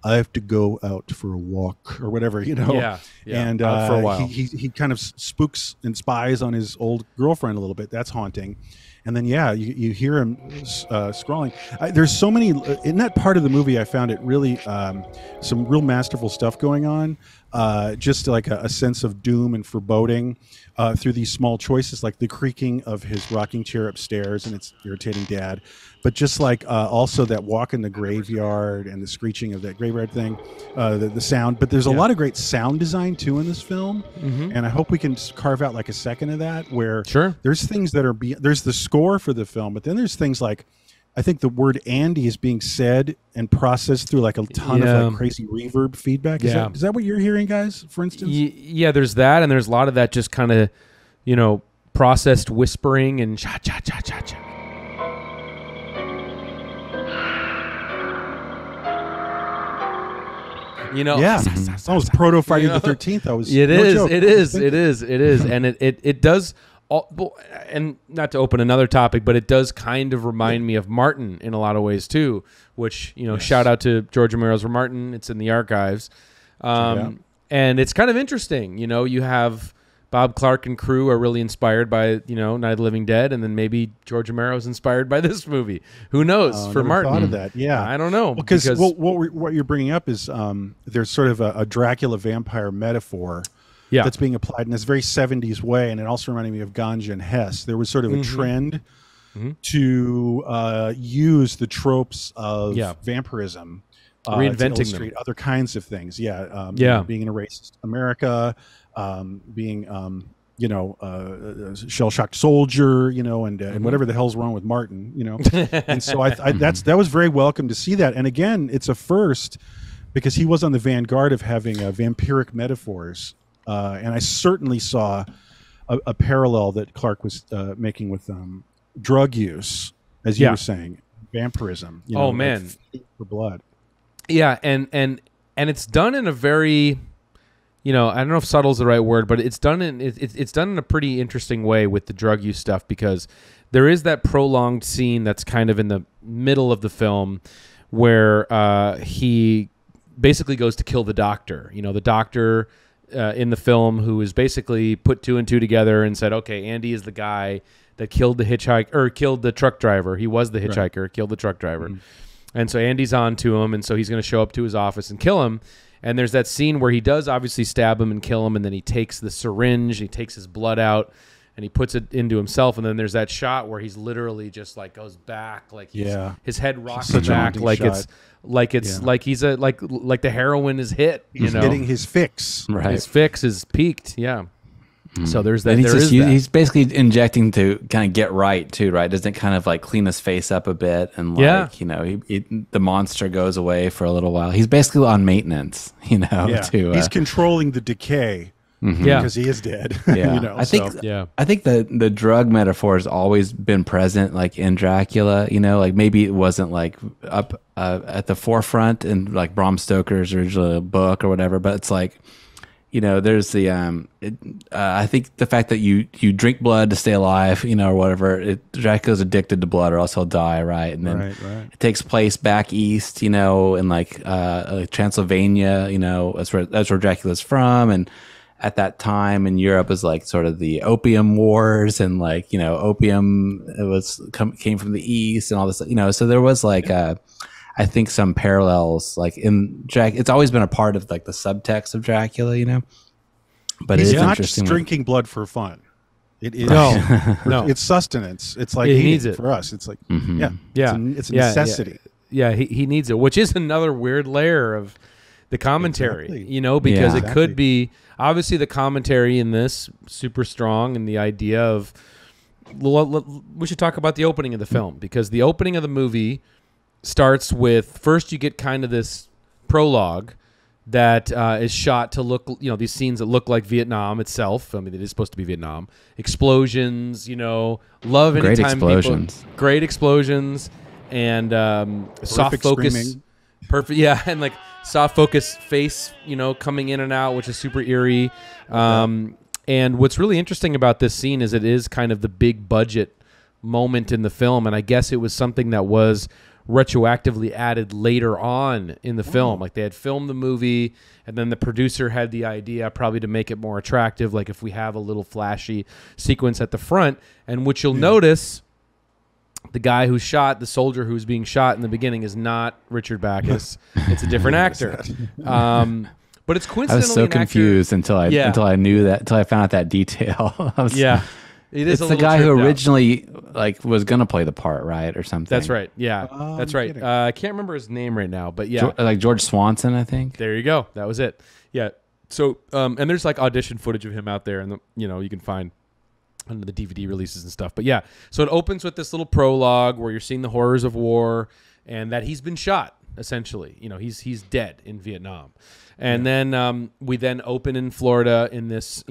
I have to go out for a walk or whatever, Yeah. And for a while. He kind of spooks and spies on his old girlfriend a little bit. That's haunting. And then you hear him scrawling. There's so many in that part of the movie. I found it really some real masterful stuff going on. Just like a sense of doom and foreboding through these small choices, like the creaking of his rocking chair upstairs, and it's irritating Dad. But just like also that walk in the graveyard and the screeching of that graveyard thing, the sound. But there's a lot of great sound design too in this film, and I hope we can carve out like a second of that where there's things that are there's the score for the film, but then there's things like I think the word Andy is being said and processed through like a ton of like crazy reverb feedback. Is that what you're hearing, guys, for instance? Yeah, there's that, and there's a lot of that just kind of, processed whispering and cha-cha-cha-cha-cha. You know, Yeah, it's almost proto Friday the 13th. I was. It no is. joke. It is, and it does. And not to open another topic, but it does kind of remind me of Martin in a lot of ways too. Which shout out to George Romero's Martin. It's in the archives, and it's kind of interesting. You have Bob Clark and crew are really inspired by Night of the Living Dead, and then maybe George Romero's inspired by this movie. Who knows? For never Martin, thought of that. Yeah, I don't know because what you're bringing up is there's sort of a Dracula vampire metaphor. Yeah. That's being applied in this very 70s way, and it also reminded me of Ganja and Hess. There was sort of a trend to use the tropes of vampirism, reinventing to illustrate other kinds of things. Being in a racist America, being shell-shocked soldier, and whatever the hell's wrong with Martin, and so that was very welcome to see that. And again, it's a first because he was on the vanguard of having vampiric metaphors. And I certainly saw a parallel that Clark was making with drug use, as you were saying, vampirism. Man, for blood. Yeah, and it's done in a very, I don't know if subtle is the right word, but it's done in a pretty interesting way with the drug use stuff, because there is that prolonged scene that's kind of in the middle of the film where he basically goes to kill the doctor. The doctor. In the film, who is basically put two and two together and said, okay, Andy is the guy that killed the hitchhiker, or killed the truck driver. He was the hitchhiker, killed the truck driver. And so Andy's on to him, and so he's going to show up to his office and kill him. And there's that scene where he does obviously stab him and kill him, and then he takes the syringe, he takes his blood out, and he puts it into himself. And then there's that shot where he's literally just like goes back, like his head rocks back, like shot. Like he's like the heroin is hit. He's getting his fix. Right. His fix is peaked. Yeah. So there's that. He's basically injecting to kind of get right too, right? Doesn't it kind of like clean his face up a bit, and the monster goes away for a little while. He's basically on maintenance, he's controlling the decay. Because he is dead. Yeah, I think the drug metaphor has always been present, like in Dracula. Like maybe it wasn't like up at the forefront in like Bram Stoker's original book or whatever, but it's like, there's the I think the fact that you drink blood to stay alive, or whatever. Dracula's addicted to blood, or else he'll die, right? And then it takes place back east, in like Transylvania. That's where Dracula's from, and at that time in Europe is like sort of the opium wars, and like, opium came from the East and all this, so there was like, I think some parallels like in it's always been a part of like the subtext of Dracula, but he's it's not interesting just drinking blood for fun. It is no, it's sustenance. It's like he needs it for us. It's like, it's a necessity. Yeah. He needs it, which is another weird layer of the commentary, exactly. Because it could be, obviously the commentary in this super strong, and the idea of, we should talk about the opening of the film, because the opening of the movie starts with, first you get kind of this prologue that is shot to look, these scenes that look like Vietnam itself. I mean, it is supposed to be Vietnam. Explosions, love great anytime explosions. Great explosions, and soft focus. Screaming. Perfect, yeah, and like soft focus face, coming in and out, which is super eerie. And what's really interesting about this scene is it is kind of the big budget moment in the film, and I guess it was something that was retroactively added later on in the film. Like they had filmed the movie, and then the producer had the idea probably to make it more attractive, like if we have a little flashy sequence at the front, and what you'll notice, the guy who shot the soldier who's being shot in the beginning is not Richard Backus. It's a different actor. But it's coincidentally I was so confused until I knew that, until I found out that detail. It is. It's the guy who originally like was gonna play the part, right, or something. That's right. Yeah, that's right. I can't remember his name right now, but yeah, like George Swanson, I think. There you go. That was it. Yeah. So, and there's like audition footage of him out there, and you can find under the DVD releases and stuff. But yeah, so it opens with this little prologue where you're seeing the horrors of war, and that he's been shot. Essentially, he's dead in Vietnam, and then we then open in Florida in this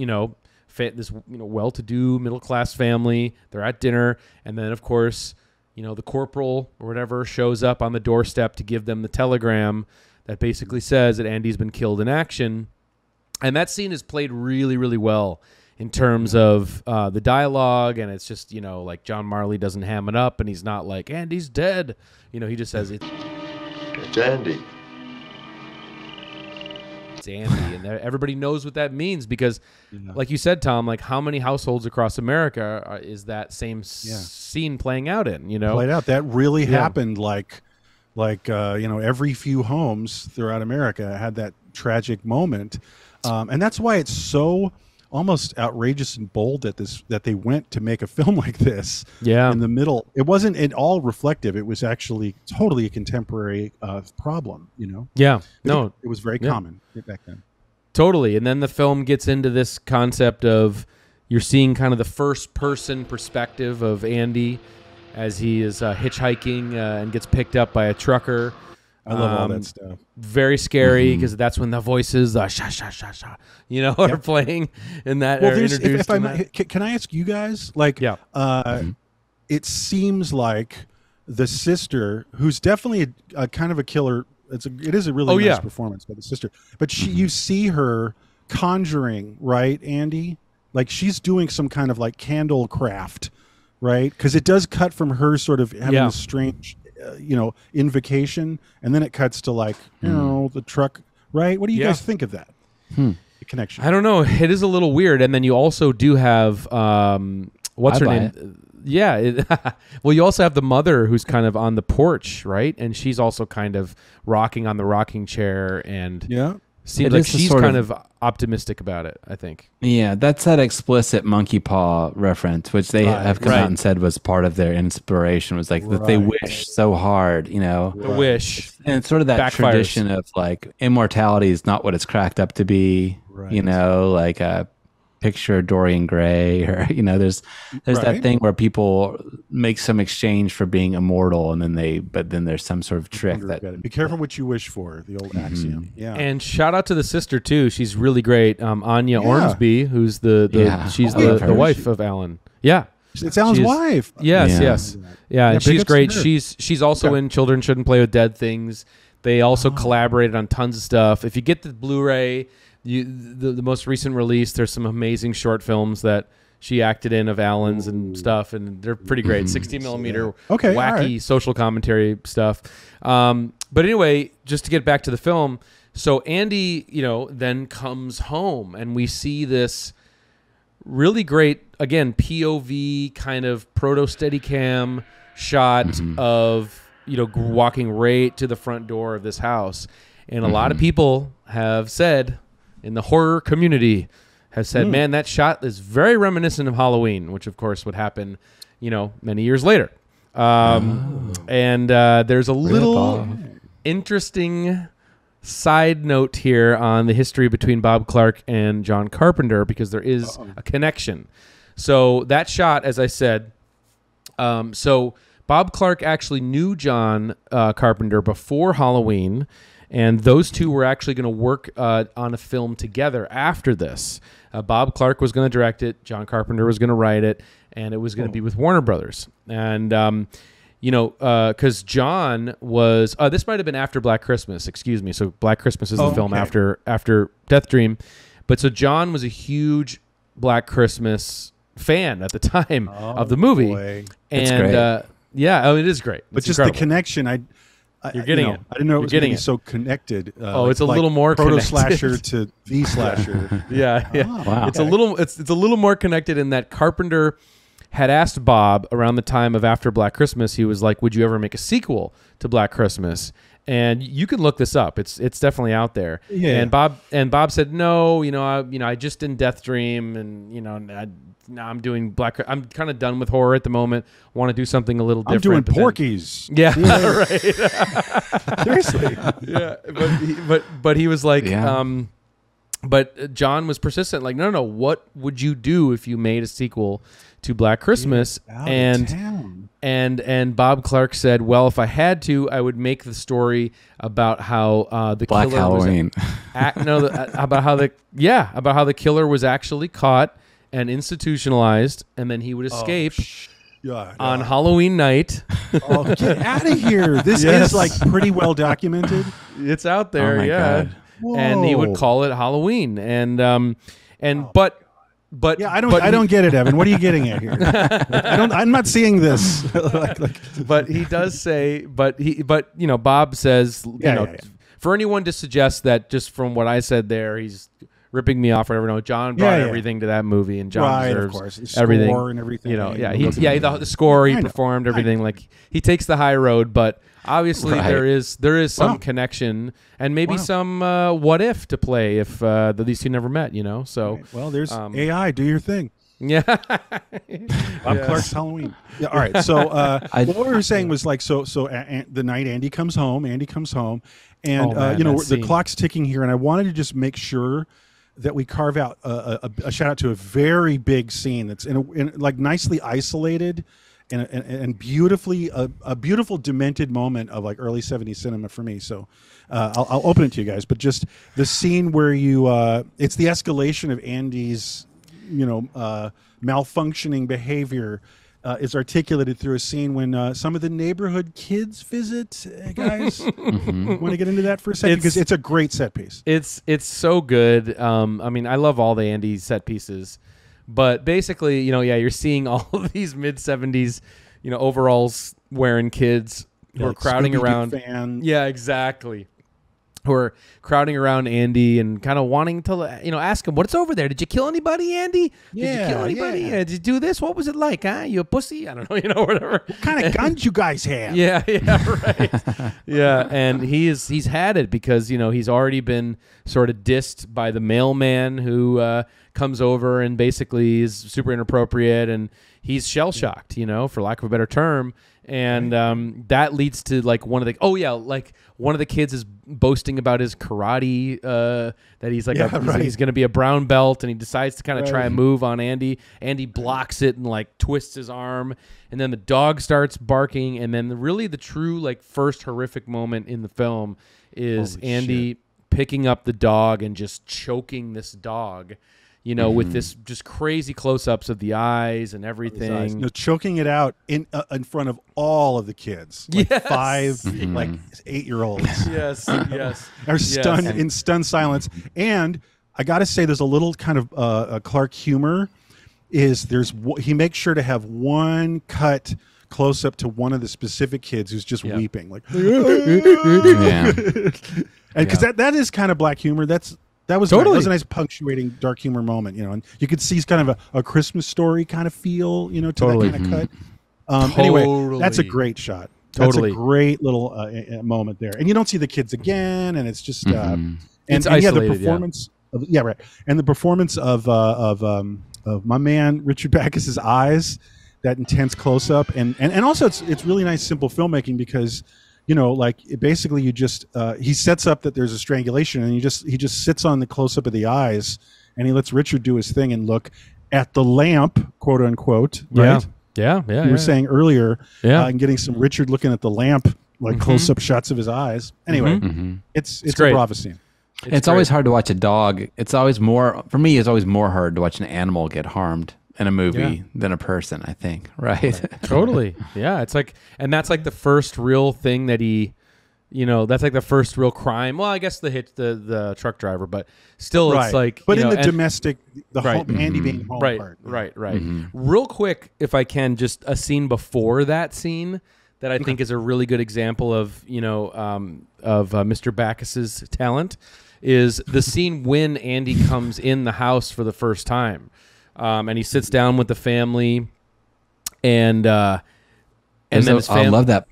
well-to-do middle-class family. They're at dinner, and then of course the corporal or whatever shows up on the doorstep to give them the telegram that basically says that Andy's been killed in action. And that scene is played really, really well in terms of the dialogue. And it's just, like John Marley doesn't ham it up and he's not like, Andy's dead. He just says it's Andy. Andy. And everybody knows what that means because, like you said, Tom, like how many households across America is that same scene playing out in, Played out. That really happened like every few homes throughout America had that tragic moment. And that's why it's so almost outrageous and bold that they went to make a film like this in the middle. It wasn't at all reflective. It was actually totally a contemporary problem, Yeah. It was very common back then. Totally. And then the film gets into this concept of you're seeing kind of the first person perspective of Andy as he is hitchhiking and gets picked up by a trucker. I love all that stuff. Very scary because that's when the voices, are playing in that. Well, can I ask you guys? It seems like the sister, who's definitely a kind of a killer. It is a really nice performance by the sister, but you see her conjuring, right, Andy? Like she's doing some kind of like candle craft, right? Because it does cut from her sort of having a strange, invocation, and then it cuts to like, the truck, right? What do you guys think of that? The connection. I don't know. It is a little weird. And then you also do have, what's her name? Yeah. Well, you also have the mother who's kind of on the porch, right? And she's also kind of rocking on the rocking chair and seems like she's kind of optimistic about it, I think. Yeah, that's that explicit monkey paw reference, which they have come out and said was part of their inspiration, was like that they wish so hard, The wish. And it's sort of that tradition of like immortality is not what it's cracked up to be, like a picture Dorian Gray or, there's that thing where people make some exchange for being immortal and then there's some sort of trick that be careful what you wish for, the old axiom. Yeah. And shout out to the sister too. She's really great. Anya Ormsby, who's she's the wife of Alan. Yeah. It's Alan's wife. Yes. Yeah, and she's great. She's also in Children Shouldn't Play with Dead Things. They also collaborated on tons of stuff. If you get the Blu-ray, the most recent release, there's some amazing short films that she acted in of Alan's and stuff, and they're pretty great. 60 millimeter wacky social commentary stuff. But anyway, just to get back to the film, so Andy, then comes home, and we see this really great, again, POV kind of proto Steadicam shot of walking right to the front door of this house, and a lot of people have said, in the horror community, have said, man, that shot is very reminiscent of Halloween, which of course would happen, many years later. And there's a little interesting side note here on the history between Bob Clark and John Carpenter, because there is a connection. So that shot, as I said, so Bob Clark actually knew John Carpenter before Halloween, and those two were actually going to work on a film together after this. Bob Clark was going to direct it. John Carpenter was going to write it, and it was going to be with Warner Brothers. And, because John was... this might have been after Black Christmas, excuse me. So Black Christmas is the film after Death Dream. But so John was a huge Black Christmas fan at the time of the movie. Boy. And great. it is great. But It's just incredible. the connection, You're getting it. I didn't know it You're was going to getting be it. so connected. It's a little more proto connected. slasher to the slasher. Yeah. wow. It's a little more connected in that Carpenter had asked Bob around the time of after Black Christmas. He was like, "Would you ever make a sequel to Black Christmas?" And you can look this up. It's definitely out there. Yeah. And Bob said, "No, I just did Death Dream, and now I'm doing Black. I'm kind of done with horror at the moment. Want to do something a little different." I'm doing Porky's. Yeah, right. Seriously. Yeah, but he was like, but John was persistent. Like, no. What would you do if you made a sequel to Black Christmas? And Bob Clark said, well, if I had to, I would make the story about how the Black killer Halloween. about how the killer was actually caught and institutionalized, and then he would escape. Yeah, on Halloween night. Oh, get out of here! This is like pretty well documented. It's out there, Oh my yeah. God. And he would Whoa. call it Halloween, but Yeah, I don't get it, Evan. What are you getting at here? I'm not seeing this. But he does say, but Bob says, for anyone to suggest that just from what I said there, he's ripping me off or whatever. No, John brought everything to that movie, and John deserves of course. The everything. Score and everything. The score, he performed everything. Like he takes the high road, but obviously there is some connection and maybe some what if to play if these two never met. So well, there's AI. Do your thing. Yeah. Bob Clark's Halloween. Yeah. All right. So what we were saying was like the night Andy comes home, and the clock's ticking here, and I wanted to just make sure that we carve out a shout out to a very big scene that's in like nicely isolated and beautifully a beautiful demented moment of like early 70s cinema for me. So I'll open it to you guys, but just the scene where it's the escalation of Andy's malfunctioning behavior is articulated through a scene when some of the neighborhood kids visit. Guys, want to get into that for a second because it's a great set piece. It's so good. I mean, I love all the Andy set pieces, but basically, you're seeing all of these mid 70s, overalls wearing kids who are crowding around. Fan. Yeah, exactly. Who are crowding around Andy and kind of wanting to, ask him, what's over there? Did you kill anybody, Andy? Did you kill anybody? Yeah. Did you do this? What was it like, huh? You a pussy? I don't know, whatever. What kind of guns you guys have? Yeah, right. Yeah, and he's had it because, he's already been sort of dissed by the mailman who comes over and basically is super inappropriate, and he's shell-shocked, for lack of a better term. And that leads to like one of the kids is boasting about his karate, that he's like he's going to be a brown belt, and he decides to kind of try a move on Andy. Andy blocks it and like twists his arm, and then the dog starts barking, and then the true like first horrific moment in the film is Andy picking up the dog and just choking this dog. With this just crazy close-ups of the eyes and everything. No, choking it out in front of all of the kids. Like 5, like 8-year-olds. Yes. Are stunned in stunned silence. And I got to say, there's a little kind of Clark humor. He makes sure to have one cut close up to one of the specific kids who's just weeping, like, and because that is kind of black humor. That was totally. That was a nice punctuating dark humor moment, and you could see kind of a Christmas Story kind of feel, to that kind of cut. Anyway, that's a great shot. That's a great little moment there, and you don't see the kids again, and it's just it's isolated, the performance, and the performance of my man Richard Backus's eyes, that intense close up, and also it's really nice simple filmmaking because. Basically you just he sets up that there's a strangulation, and he just sits on the close up of the eyes, and he lets Richard do his thing and look at the lamp, quote unquote. Right? Yeah. You were saying earlier, and getting some Richard looking at the lamp, like close up shots of his eyes. Anyway, it's a brava scene. It's always hard to watch a dog. It's always more hard to watch an animal get harmed in a movie than a person, I think, right? Totally. Yeah, it's like, and that's like the first real thing that he, that's like the first real crime. Well, I guess the truck driver, but still it's like, but in the domestic, home, Andy being home part. Right. Real quick, if I can, just a scene before that scene that I think is a really good example of, Mr. Backus's talent is the scene when Andy comes in the house for the first time. And he sits down with the family, and then his family. I love that.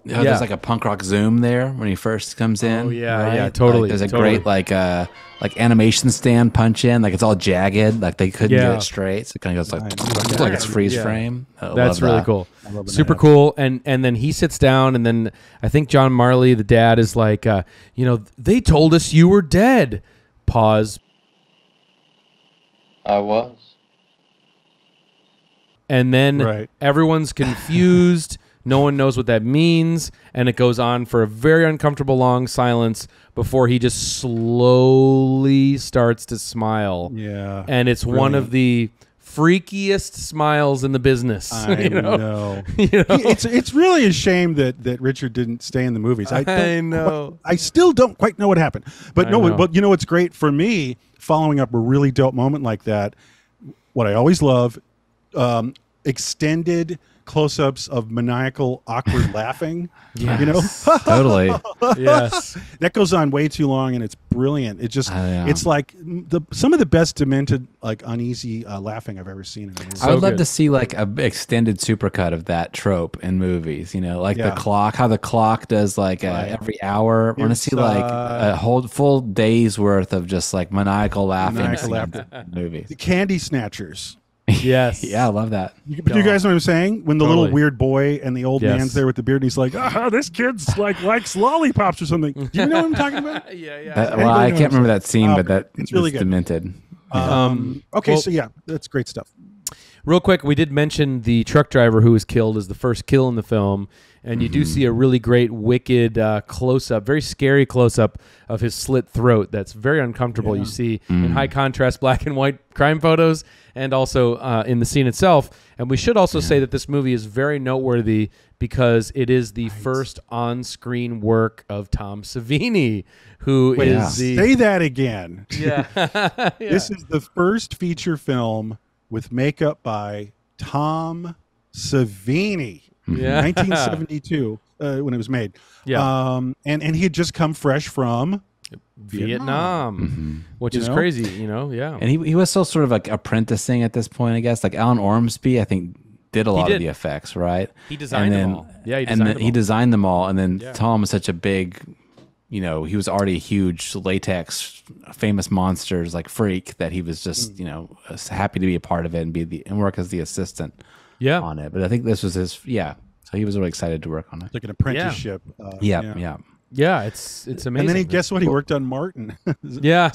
There's like a punk rock zoom there when he first comes in. Oh yeah, right? yeah, totally. There's a great like animation stand punch in, like it's all jagged, like they couldn't get it straight, so it kind of goes like it's freeze frame. That's really cool, super cool. And then he sits down, and then I think John Marley, the dad, is like, they told us you were dead. Pause. I was. And then everyone's confused. No one knows what that means. And it goes on for a very uncomfortable long silence before he just slowly starts to smile. Yeah. And it's one of the freakiest smiles in the business. I know. You know? It's really a shame that Richard didn't stay in the movies. I know. I still don't quite know what happened. But but you know what's great for me, following up a really dope moment like that, what I always love, extended close-ups of maniacal, awkward laughing. Yes, you know, totally. Yes, that goes on way too long, and it's brilliant. It just, it's like some of the best demented, like uneasy laughing I've ever seen in a movie. I would love to see like a extended supercut of that trope in movies. You know, like the clock, how the clock does like every hour. I want to see like a whole full day's worth of just like maniacal laughing. Movies. The Candy Snatchers. Yes. Yeah, I love that. You guys know what I'm saying? When the little weird boy and the old man's there with the beard, and he's like, this kid's likes lollipops or something. Do you know what I'm talking about? Yeah. Well, I can't remember that scene, but it's really demented. Okay, so yeah, that's great stuff. Real quick, we did mention the truck driver who was killed as the first kill in the film, and you do see a really great, wicked close-up, very scary close-up of his slit throat. That's very uncomfortable. You see in high contrast black and white crime photos, and also in the scene itself. And we should also say that this movie is very noteworthy because it is the first on-screen work of Tom Savini, who is the... Say that again. Yeah. This is the first feature film with makeup by Tom Savini. Yeah. 1972 when it was made. Yeah. And he had just come fresh from Vietnam, which is crazy, you know. Yeah. And he was still sort of like apprenticing at this point, I guess. Like Alan Ormsby, I think, did a lot of the effects, right? He designed them all. Yeah, he designed them all. And then Tom was such a big, you know, he was already a huge latex, famous monsters like freak that he was just, you know, happy to be a part of it and work as the assistant on it. But I think this was his, so he was really excited to work on it. Like an apprenticeship. Yeah, it's amazing. And then guess what? He worked on Martin.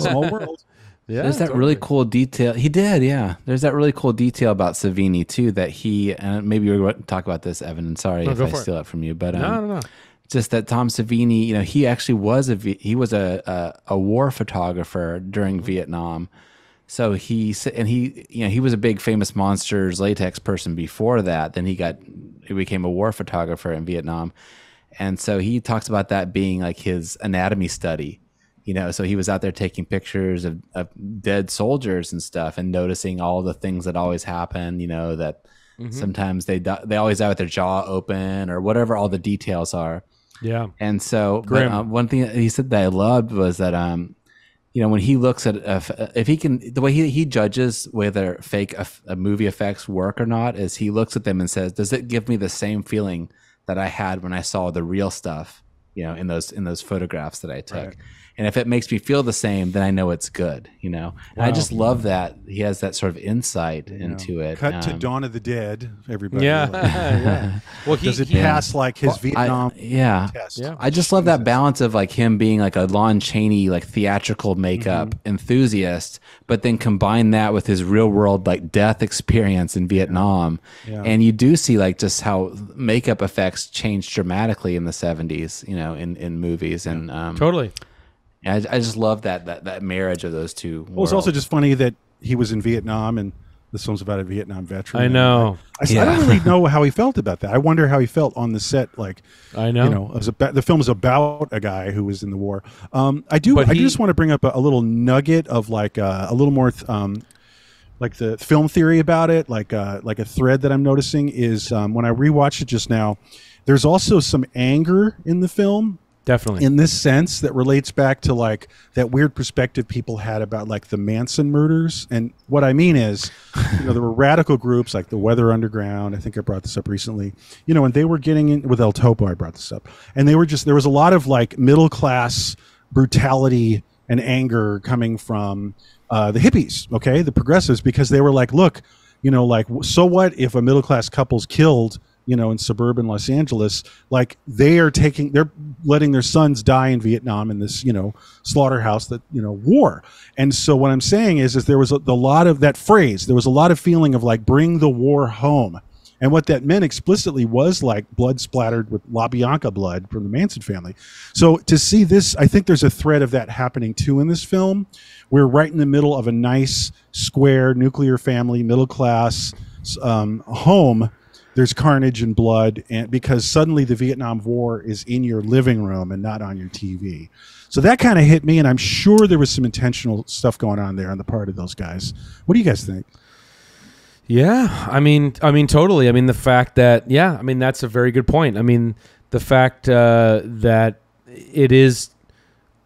Small World. Yeah, there's that really cool detail. He did, There's that really cool detail about Savini too that he, and maybe we're going to talk about this, Evan. And sorry if I steal it from you, but no. Just that Tom Savini, you know, he actually was a war photographer during Vietnam. So he was a big famous monsters latex person before that. Then he became a war photographer in Vietnam. And so he talks about that being like his anatomy study, you know, so he was out there taking pictures of dead soldiers and stuff and noticing all the things that always happen, you know, that sometimes they always die with their jaw open or whatever all the details are. Yeah. And so one thing that he said that I loved was that, you know, when he looks at if he can, the way he judges whether fake movie effects work or not is he looks at them and says, does it give me the same feeling that I had when I saw the real stuff, you know, in those photographs that I took. Right. And if it makes me feel the same, then I know it's good, you know. And I just love that he has that sort of insight into it. Cut to Dawn of the Dead, everybody. Yeah. Well, does it pass like his Vietnam test? Yeah. I just love that balance of like him being like a Lon Chaney, like theatrical makeup enthusiast, but then combine that with his real world like death experience in Vietnam. Yeah. And you do see like just how makeup effects changed dramatically in the 70s, you know, in movies. And totally. I just love that marriage of those two worlds. Well, it's also just funny that he was in Vietnam and this film's about a Vietnam veteran. I know. I don't really know how he felt about that. I wonder how he felt on the set. Like, I know. You know, the film is about a guy who was in the war. I just want to bring up a little nugget of like a little more like the film theory about it. Like a thread that I'm noticing is when I rewatched it just now, there's also some anger in the film. Definitely. In this sense that relates back to like that weird perspective people had about like the Manson murders. And what I mean is, you know, there were radical groups like the Weather Underground. I think I brought this up recently, you know, and they were getting in with El Topo. I brought this up and there was a lot of like middle-class brutality and anger coming from the hippies. Okay. The progressives, because they were like, look, you know, like, so what if a middle-class couple's killed, you know, in suburban Los Angeles, like they're letting their sons die in Vietnam in this, you know, slaughterhouse that, you know, war. And so what I'm saying is there was a lot of that phrase. There was a lot of feeling of like, bring the war home. And what that meant explicitly was like blood splattered with La Bianca blood from the Manson family. So to see this, I think there's a thread of that happening too in this film. We're right in the middle of a nice, square, nuclear family, middle class home. There's carnage and blood, and because suddenly the Vietnam War is in your living room and not on your TV. So that kind of hit me, and I'm sure there was some intentional stuff going on there on the part of those guys. What do you guys think? Yeah, I mean, totally. I mean, the fact that, I mean, that's a very good point. I mean, the fact that it is,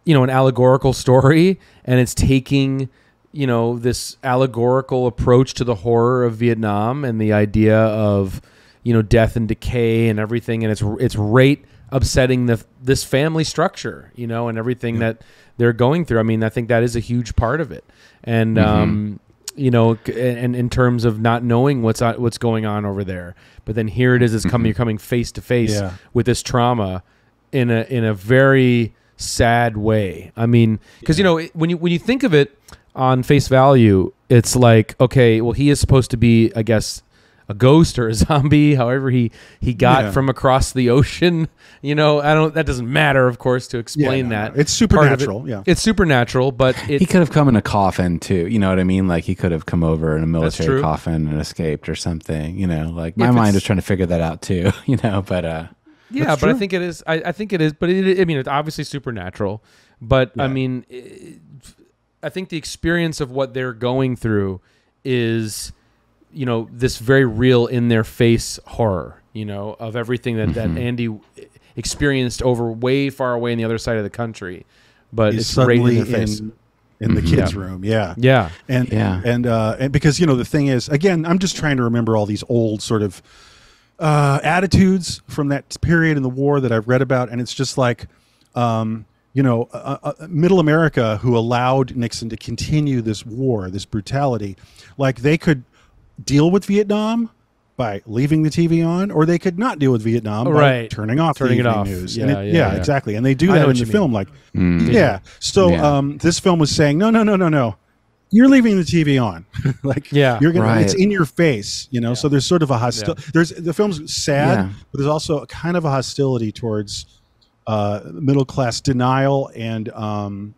an allegorical story, and it's taking, this allegorical approach to the horror of Vietnam and the idea of, death and decay and everything, and it's right upsetting this family structure, and everything that they're going through. I mean, I think that is a huge part of it, and and in terms of not knowing what's going on over there, but then here it is, you're coming face to face with this trauma in a very sad way. I mean, because when you think of it on face value, it's like, okay, well, he is supposed to be, I guess, a ghost or a zombie, however he got from across the ocean. That doesn't matter, of course, to explain that. It's supernatural. It's supernatural, but he could have come in a coffin too. You know what I mean? Like he could have come over in a military coffin and escaped or something. Like my mind is trying to figure that out too. But but I think it is. I think it is. But it's obviously supernatural. But I mean, I think the experience of what they're going through is, this very real, in their face horror, of everything that Andy experienced over way far away on the other side of the country, but it's right in their face. In the kids' room, and because the thing is, again, I'm just trying to remember all these old sort of attitudes from that period in the war that I've read about, and it's just like, middle America, who allowed Nixon to continue this war, this brutality, like they could deal with Vietnam by leaving the TV on, or they could not deal with Vietnam by turning the evening news. Yeah, exactly. And they do that in the film. Like, So this film was saying, no. You're leaving the TV on. You're gonna. It's in your face. So there's sort of a hostility. The film's sad, but there's also a kind of a hostility towards middle class denial and denial.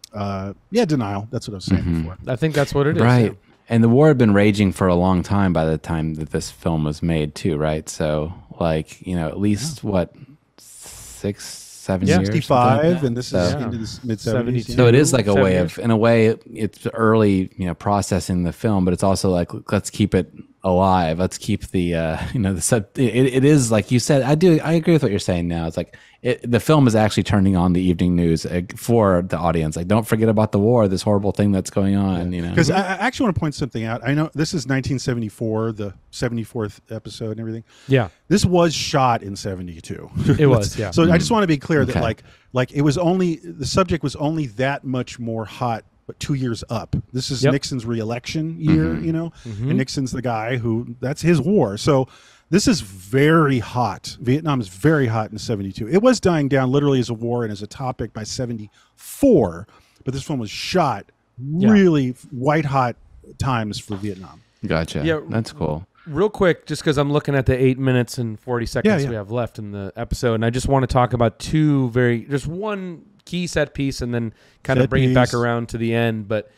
That's what I was saying before. I think that's what it is. Right. Yeah. And the war had been raging for a long time by the time that this film was made too, right? So at least 6-7 years. 65, and this is into the mid-70s. So it is like a way of, in a way, it's early, processing the film, but it's also like, let's keep it alive. Let's keep the, it is like you said. I agree with what you're saying now. It's like the film is actually turning on the evening news for the audience. Like, don't forget about the war, this horrible thing that's going on. Because I actually want to point something out. I know this is 1974, the 74th episode and everything. Yeah, this was shot in 72. It was. Yeah. So I just want to be clear that like it was only, the subject was only that much more hot, but 2 years up. This is Nixon's re-election year, and Nixon's the guy who, that's his war. So this is very hot. Vietnam is very hot in 72. It was dying down literally as a war and as a topic by 74, but this film was shot really white hot times for Vietnam. Gotcha. Yeah, that's cool. Real quick, just because I'm looking at the 8 minutes and 40 seconds we have left in the episode, and I just want to talk about just one key set piece and then kind of bring it back around to the end. But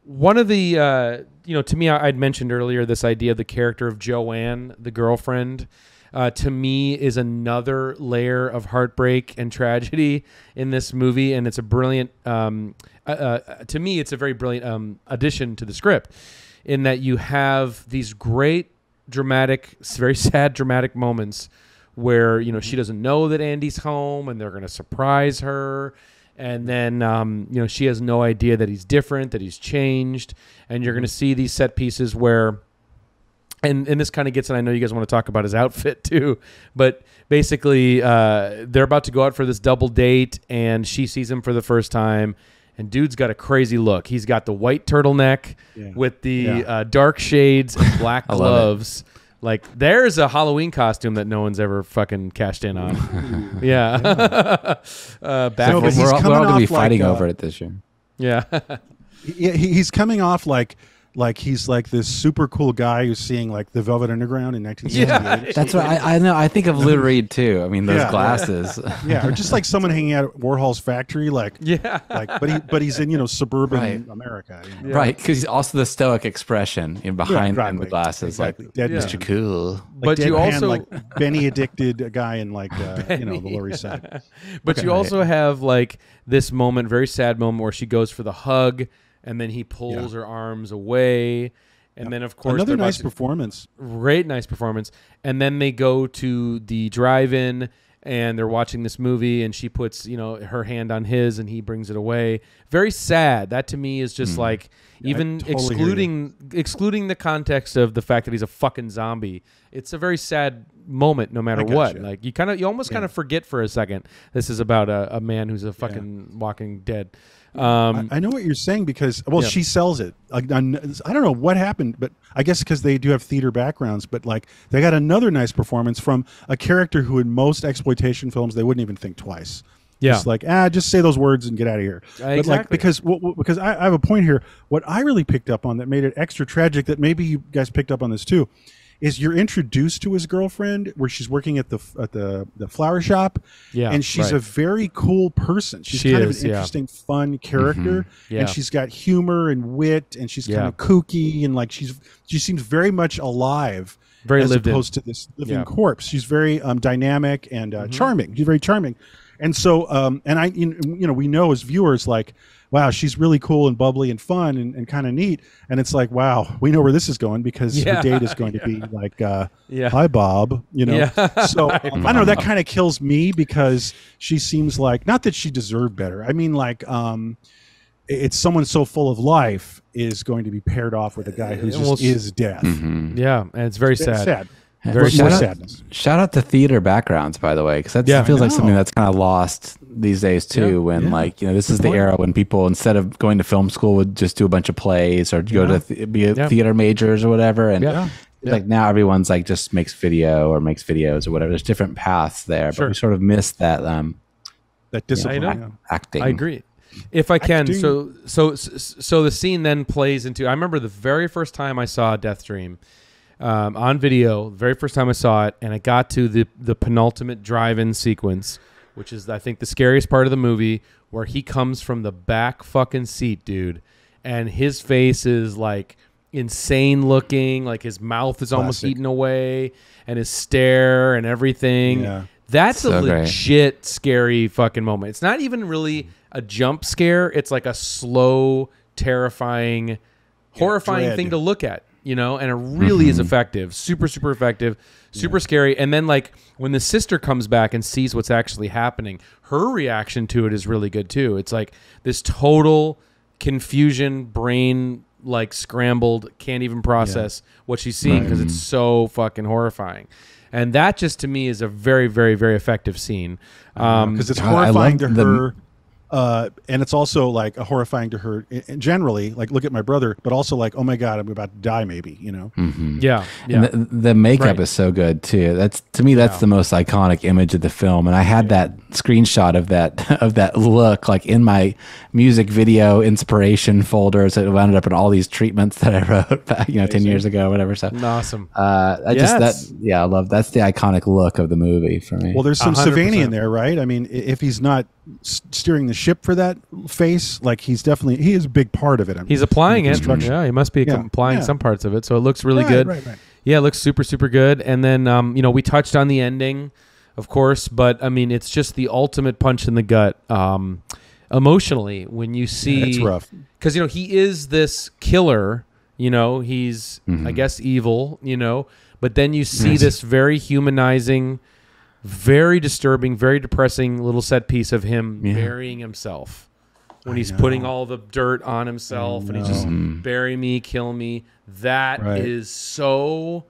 one of the, to me, I'd mentioned earlier this idea of the character of Joanne, the girlfriend, to me is another layer of heartbreak and tragedy in this movie. And it's a brilliant, to me, it's a very brilliant addition to the script, in that you have these great dramatic, very sad dramatic moments where, she doesn't know that Andy's home and they're going to surprise her. And then, she has no idea that he's different, that he's changed. And you're going to see these set pieces where, and this kind of gets, and I know you guys want to talk about his outfit too, but basically they're about to go out for this double date and she sees him for the first time. And dude's got a crazy look. He's got the white turtleneck with the dark shades and black gloves. Like, there's a Halloween costume that no one's ever fucking cashed in on. Back we're all going to be fighting over it this year. Yeah. He's coming off like like he's like this super cool guy who's seeing like the Velvet Underground in 1968. Yeah. That's what I know. I think of Lou Reed too. I mean, those Yeah. glasses. Yeah, or just like someone hanging out at Warhol's factory, like Yeah. like but he's in suburban Right. America, Right, because he's also the stoic expression behind him, the glasses, exactly. like Dead Mr. man. Cool. Like But you deadpan, also like Benny addicted guy in like the Lower East Side. But you also have like this moment, very sad moment, where she goes for the hug, and then he pulls her arms away, and then of course Another nice performance. nice performance, and then they go to the drive-in and they're watching this movie, and she puts her hand on his, and he brings it away. Very sad. That to me is just like even totally excluding the context of the fact that he's a fucking zombie. It's a very sad moment, no matter what. Like you almost kind of forget for a second this is about a man who's a fucking walking dead. I know what you're saying because she sells it. I don't know what happened, but I guess because they do have theater backgrounds. But like they got another nice performance from a character who in most exploitation films they wouldn't even think twice. Yeah, just like just say those words and get out of here. Exactly. But like because I have a point here. What I really picked up on that made it extra tragic, that maybe you guys picked up on this too, is you're introduced to his girlfriend where she's working at the flower shop, and she's a very cool person. She's kind of an interesting, fun character, and she's got humor and wit, and she's kind of kooky, and like she seems very much alive, as opposed to this living corpse. She's very dynamic and charming. She's very charming, and so and we know as viewers like, wow, she's really cool and bubbly and fun and kind of neat. And it's like, wow, we know where this is going because her date is going to be like, hi, Bob. So I don't know. That kind of kills me because she seems like, not that she deserved better. I mean, like, it's someone so full of life is going to be paired off with a guy who just is death. Yeah, and it's very sad. Very more sadness. Shout out to theater backgrounds, by the way, because that feels like something that's kind of lost these days too. When this is the era when people, instead of going to film school, would just do a bunch of plays or go to be theater majors or whatever. And like now everyone's like just makes videos or whatever. There's different paths there, but we sort of miss that that discipline. Acting. I agree. If I can, so the scene then plays into. I remember the very first time I saw DEATHDREAM. On video, the very first time I saw it, and I got to the penultimate drive-in sequence, which is, I think, the scariest part of the movie, where he comes from the back fucking seat, dude, and his face is like insane looking, like his mouth is almost eaten away, and his stare and everything. Yeah. That's so a legit scary fucking moment. It's not even really a jump scare. It's like a slow, terrifying, horrifying thing to look at. And it really is effective. Super, super effective. Super scary. And then, like, when the sister comes back and sees what's actually happening, her reaction to it is really good, too. It's like this total confusion, brain, like, scrambled, can't even process what she's seeing because it's so fucking horrifying. And that just, to me, is a very, very, very effective scene. Because it's horrifying to her. And it's also like horrifying to her generally, like look at my brother, but also like, oh my God, I'm about to die maybe, Yeah. And the makeup is so good too. That's, to me, that's the most iconic image of the film. And I had that screenshot of that look like in my music video inspiration folder. So it wound up in all these treatments that I wrote back, 10 years ago, whatever. So awesome. I love, that's the iconic look of the movie for me. Well, there's some 100%. Savani in there, right? I mean, if he's not steering the ship for that face, like he is a big part of it. He's applying it. Yeah, he must be applying some parts of it. So it looks really good. Right. Yeah, it looks super, super good. And then, we touched on the ending, of course, but I mean, it's just the ultimate punch in the gut emotionally when you see. It's rough. Because, he is this killer, he's, I guess, evil, but then you see this very humanizing, very disturbing, very depressing little set piece of him burying himself when he's putting all the dirt on himself and he's just bury me, kill me. That is so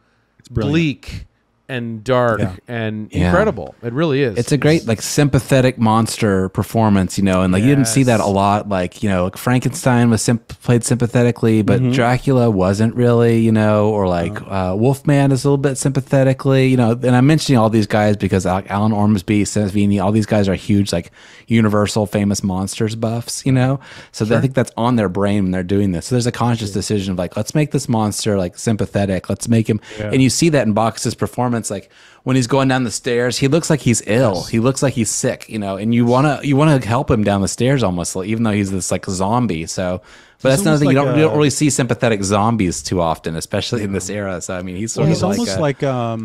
bleak and dark and incredible. It really is. It's a great like sympathetic monster performance, you know, and like you didn't see that a lot. Like, you know, like Frankenstein was played sympathetically, but Dracula wasn't really, you know, or like Wolfman is a little bit sympathetically, you know. And I'm mentioning all these guys because like Alan Ormsby, Savini, all these guys are huge like Universal famous monsters buffs, you know. So I think that's on their brain when they're doing this. So there's a conscious decision of like, let's make this monster like sympathetic. Let's make him, and you see that in Box's performance. Like when he's going down the stairs, he looks like he's ill. He looks like he's sick, you know, and you wanna help him down the stairs almost, even though he's this like zombie. So, but that's another thing, you don't really see sympathetic zombies too often, especially in this era. So I mean, he's sort of almost like a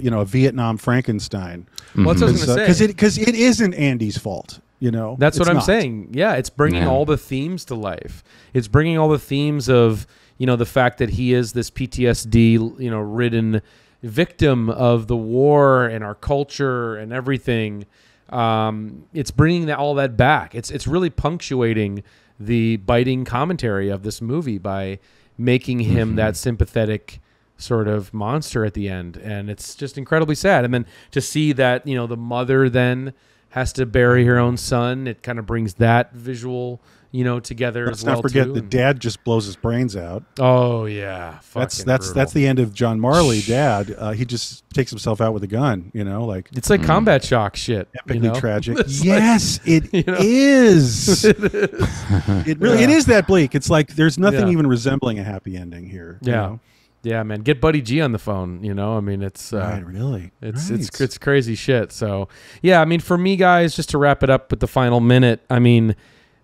you know, a Vietnam Frankenstein. Well, that's what I was gonna say, because it isn't Andy's fault. You know, that's what I'm saying. Yeah, it's bringing all the themes to life. It's bringing all the themes of, you know, the fact that he is this PTSD, you know, ridden victim of the war and our culture and everything. It's bringing all that back. It's really punctuating the biting commentary of this movie by making him that sympathetic sort of monster at the end, and it's just incredibly sad. And then to see that, you know, the mother then has to bury her own son, it kind of brings that visual, you know, together as well. Let's not forget the dad just blows his brains out. Oh yeah, that's the end of John Marley. Dad, he just takes himself out with a gun. You know, like it's like combat shock shit. Epically you know? tragic. Yes, it is. It really it is that bleak. It's like there's nothing even resembling a happy ending here. Yeah. You know? Yeah, man, get Buddy G on the phone. You know, I mean, it's really, it's crazy shit. So yeah, I mean, for me, guys, just to wrap it up with the final minute, I mean,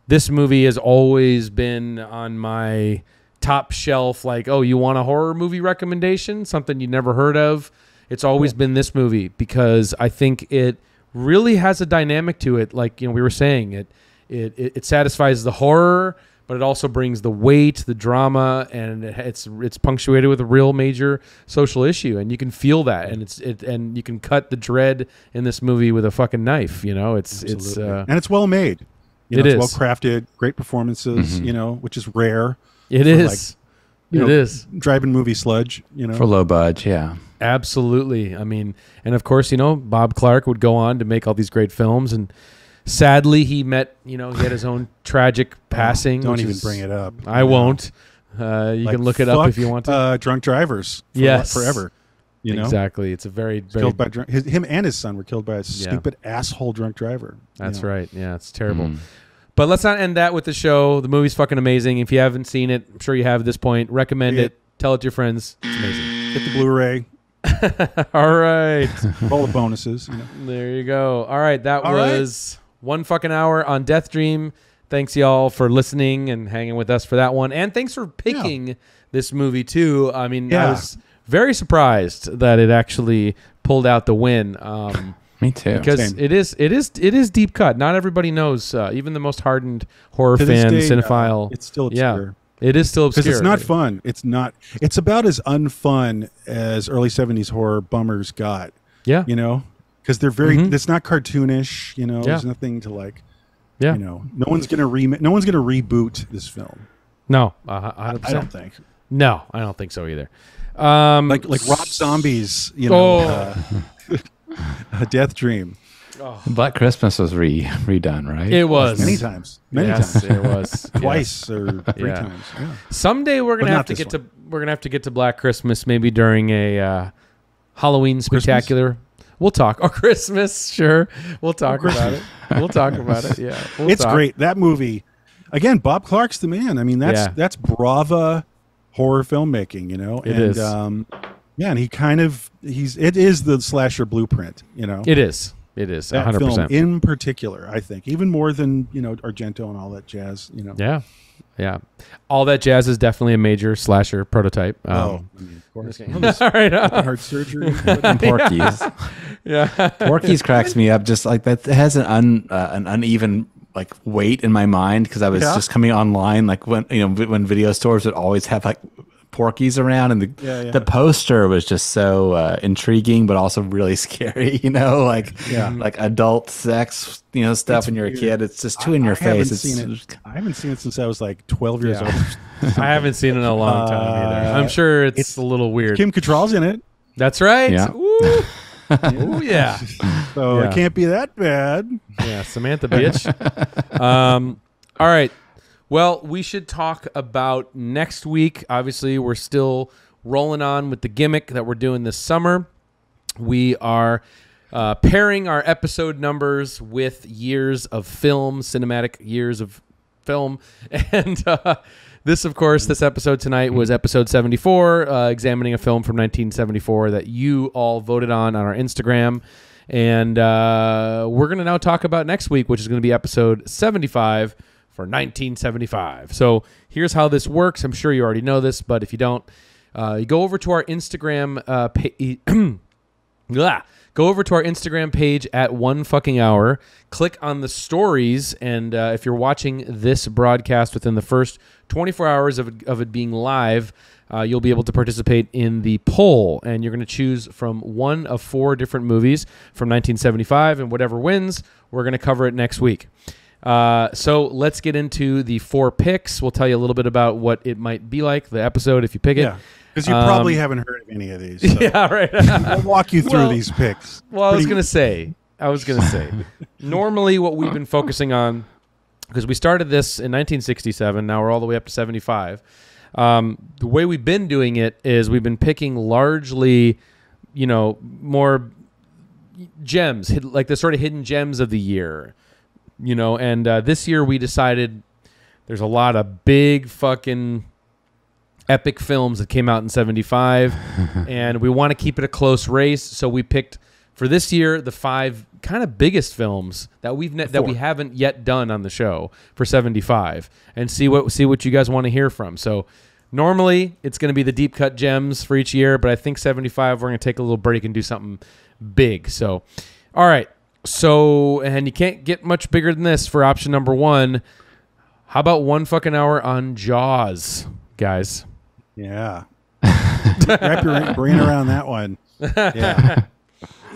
this movie has always been on my top shelf. Like, oh, you want a horror movie recommendation? Something you never heard of? It's always been this movie because I think it really has a dynamic to it. Like, you know, we were saying, it satisfies the horror, but it also brings the weight, the drama, and it's punctuated with a real major social issue, and you can feel that, and you can cut the dread in this movie with a fucking knife. You know, and it's well made. You know, it's well crafted, great performances. You know, which is rare. It is. Like, it is driving movie sludge. You know, for low budge. Yeah, absolutely. I mean, and of course, you know, Bob Clark would go on to make all these great films, and sadly, he had his own tragic passing. Don't even bring it up. I won't. You can look it up if you want to. Drunk drivers. Forever. You know? Exactly. It's a very killed by him and his son were killed by a stupid asshole drunk driver. That's right. Yeah, it's terrible. But let's not end that with the show. The movie's fucking amazing. If you haven't seen it, I'm sure you have at this point. Recommend it. Tell it to your friends. It's amazing. Get the Blu-ray. All right. All the bonuses. You know. There you go. All right. That was 1 fucking hour on Death Dream. Thanks, y'all, for listening and hanging with us for that one. And thanks for picking this movie, too. I mean, I was very surprised that it actually pulled out the win. Me too. Because it is deep cut. Not everybody knows. Even the most hardened horror fan, cinephile. It's still obscure. It is still obscure. Because it's not fun. It's not. It's about as unfun as early 70s horror bummers got. Yeah. You know? Because they're very. It's not cartoonish. You know. There's nothing to like. Yeah. You know. No one's gonna reboot this film. No. I don't think. No, I don't think so either. Like Rob Zombie's. You know. A Death Dream. Black Christmas was redone, right? It was many times. Many times. It was twice or 3 times. Yeah. Someday we're gonna have to get to Black Christmas, maybe during a Halloween spectacular. We'll talk. Or Christmas, sure. We'll talk about it. We'll talk about it. Yeah, it's great. That movie. Again, Bob Clark's the man. I mean, that's Brava horror filmmaking. You know, it is. Yeah, and it is the slasher blueprint. You know, it is. It is 100%. That film in particular, I think, even more than Argento and all that jazz. You know. Yeah. All that jazz is definitely a major slasher prototype. I mean, of course. All right. Heart surgery. Porky's. Yeah. Porky's cracks me up. Just like that, it has an uneven like weight in my mind because I was just coming online like when video stores would always have like Porky's around, and the poster was just so intriguing, but also really scary. You know, like adult sex, stuff when you're a kid. It's just too in your face. I haven't seen it since I was like 12 years old. I haven't seen it in a long time either. I'm sure it's a little weird. Kim Cattrall's in it. That's right. Yeah. Ooh. Ooh, yeah. So Yeah. it can't be that bad. Yeah, Samantha, bitch. All right. Well, we should talk about next week. Obviously, we're still rolling on with the gimmick that we're doing this summer. We are pairing our episode numbers with years of film, cinematic years of film. And this episode tonight was episode 74, examining a film from 1974 that you all voted on our Instagram. And we're going to now talk about next week, which is going to be episode 75 for 1975. So here's how this works. I'm sure you already know this, but if you don't, you go over to our Instagram go over to our Instagram page at One Fucking Hour, click on the stories, and if you're watching this broadcast within the first 24 hours of it being live, you'll be able to participate in the poll, and you're going to choose from one of 4 different movies from 1975, and whatever wins, we're going to cover it next week. So let's get into the 4 picks. We'll tell you a little bit about what it might be like, the episode, if you pick it. Yeah, because you probably haven't heard of any of these. So Yeah, right. I'll walk you through these picks. Well, I was going to say, normally what we've been focusing on, because we started this in 1967, now we're all the way up to 75. The way we've been doing it is we've been picking largely, more gems, like the sort of hidden gems of the year, and this year we decided there's a lot of big fucking epic films that came out in 75 and we want to keep it a close race, so we picked for this year the 5 kind of biggest films that we haven't yet done on the show for 75, and see what you guys want to hear from. So normally it's going to be the deep cut gems for each year, but I think 75 we're going to take a little break and do something big. So all right, so and you can't get much bigger than this for option number 1. How about One Fucking Hour on Jaws, guys? Yeah. Wrap your brain around that one. Yeah.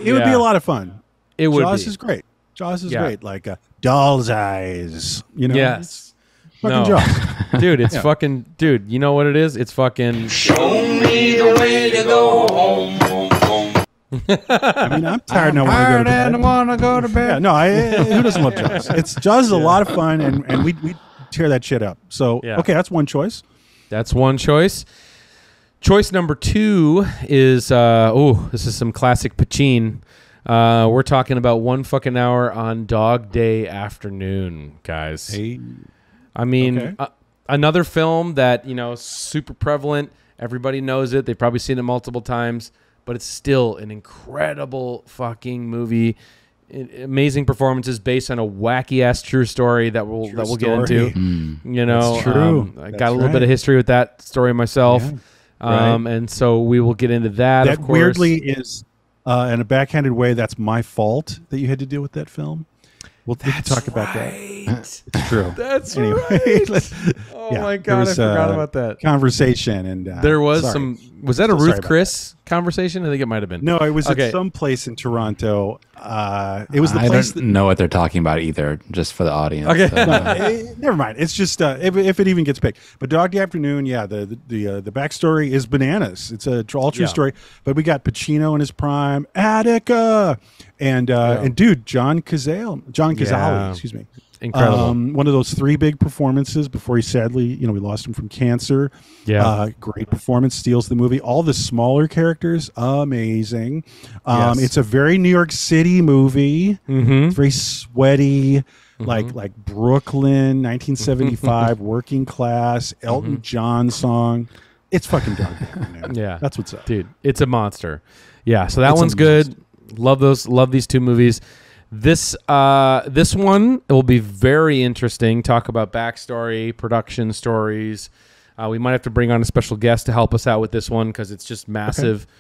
It would be a lot of fun. It would Jaws be. is great. Jaws is great. Like doll's eyes. Yes. It's fucking Jaws. Dude, it's fucking... Dude, you know what it is? It's fucking... Show me the way to go home. I mean, I'm tired and I want to go to bed. Yeah, no, who doesn't love Jaws? Jaws is a lot of fun, and we tear that shit up. So, okay, that's one choice. That's one choice. Choice number 2 is, this is some classic Pachin. We're talking about One Fucking Hour on Dog Day Afternoon, guys. Hey. I mean, another film that, super prevalent. Everybody knows it. They've probably seen it multiple times, but it's still an incredible fucking movie. Amazing performances based on a wacky ass true story that we'll get into. That's true. I got a little bit of history with that story myself, and so we will get into that. That of course. weirdly is, in a backhanded way, that's my fault that you had to deal with that film. We can talk about that. True. That's anyway, right. My God, I forgot about that conversation. And there was some. Was that a Ruth Chris conversation? I think it might have been. No, it was at some place in Toronto. It was the place. I don't know what they're talking about either. Just for the audience. Okay. Never mind. It's just if it even gets picked. But Dog Day Afternoon, the backstory is bananas. It's a all true story. But we got Pacino in his prime, Attica, and dude, John Cazale, excuse me. Incredible. One of those 3 big performances before he sadly, we lost him from cancer. Yeah. Great performance, steals the movie. All the smaller characters, amazing. It's a very New York City movie. It's very sweaty, like Brooklyn, 1975, working class, Elton John song. It's fucking Dog Day Afternoon. Yeah. That's what's up. Dude, it's a monster. Yeah, so that one's good. Love these 2 movies. This one will be very interesting. Talk about backstory, production stories. We might have to bring on a special guest to help us out with this one because it's just massive. Okay.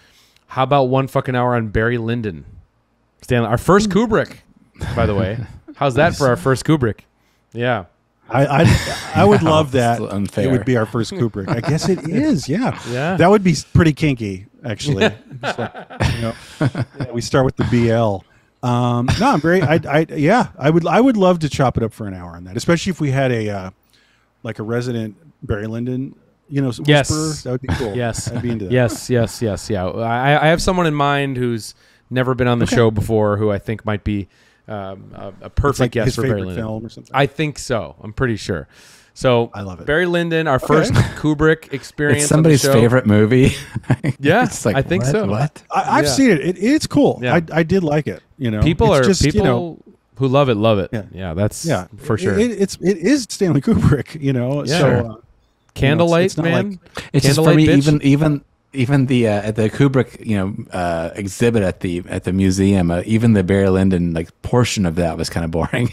How about One Fucking Hour on Barry Lyndon? Stanley, our first Kubrick, by the way. How's that for our first Kubrick? Yeah. I would love that. Unfair. It would be our first Kubrick. I guess it is. Yeah. Yeah. That would be pretty kinky, actually. We start with the BL. No, I'm very. I would love to chop it up for an hour on that, especially if we had a resident Barry Lyndon Yes. whisperer? That would be cool. Yes. I'd be into that. Yes. Yeah. I have someone in mind who's never been on the show before who I think might be a perfect like guest his for Barry favorite Lyndon. film or something. I think so. I'm pretty sure. So I love it. Barry Lyndon, our first Kubrick experience. It's somebody's on the show. favorite movie. Yeah, It's like, I think what? so. What? I've Yeah. seen it. It's cool. Yeah. I did like it. People It's are just, people who love it. Love it. Yeah. Yeah, that's yeah, for sure. It is Stanley Kubrick. Yeah. So Candlelight, it's not man. like- It's just for Candlelight, me, bitch. even the at the Kubrick exhibit at the museum, even the Barry Lyndon portion of that was kind of boring.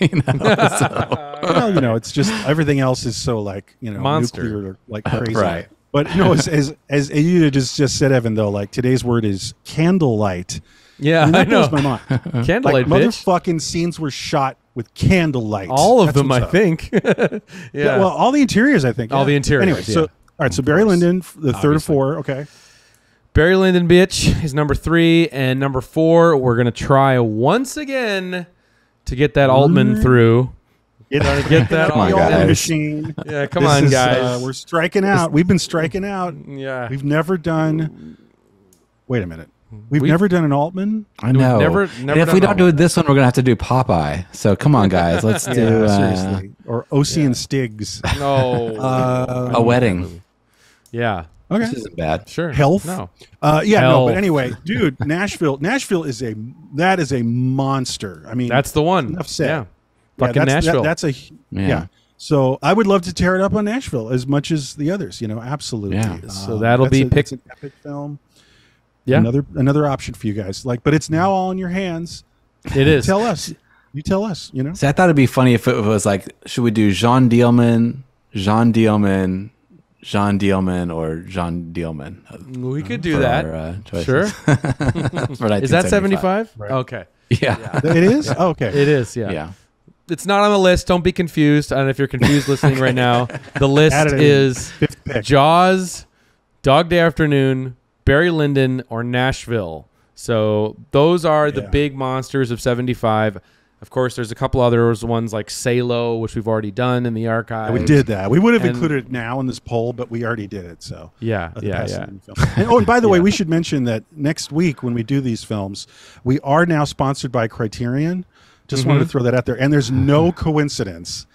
well, it's just everything else is so Monster. nuclear, crazy. Right. But as you just said, Evan, though, today's word is candlelight. Yeah, And I that know. blows my mind. Candlelight, bitch. Motherfucking scenes were shot with candlelight. All of That's them, what's I up. think. Yeah. Well, all the interiors, I think. All the interiors, Anyway, yeah. so all right, so Barry Lyndon, the third of Obviously. four. Okay. Barry Lyndon, bitch, is number 3, and number 4. We're gonna try once again to get that Altman through. Get that Come on, the Altman guys. machine. Yeah, come This on, is, guys. we're striking out. We've been striking out. Yeah, We've never done. Wait a minute. We've never done an Altman. I know. never and if we done don't do this one, we're gonna have to do Popeye. So come on, guys, let's do seriously. Or Ocean Stiggs. no. a wedding. Yeah, Okay. This isn't bad. sure. Health. No. Yeah, no, Health. but anyway, dude, Nashville is a monster. I mean, That's the one. Enough said. Yeah. yeah, Fucking Nashville. that's a yeah. So I would love to tear it up on Nashville as much as the others. Absolutely. Yeah. So that'll be it's an epic film. Yeah. Another option for you guys. But it's now all in your hands. It is. Tell us. You tell us. See, I thought it'd be funny if it was should we do Jean Dielman, or Jean Dielman? We could do for that. our, choices. Sure. For Is that 75? Right. Okay. Yeah. It is? Oh, okay. It is. Yeah. Yeah. It's not on the list. Don't be confused. And if you're confused listening right now, the list Add it in. is Fifth pick. Jaws, Dog Day Afternoon, Barry Lyndon, or Nashville. So those are the Yeah. big monsters of 75. Of course, there's a couple other ones like Salo, which we've already done in the archive. We did that. We would have And- included it now in this poll, but we already did it. So Yeah, the yeah, best yeah. in film. And by the way, we should mention that next week when we do these films, we are now sponsored by Criterion. Just wanted to throw that out there. And there's no coincidence.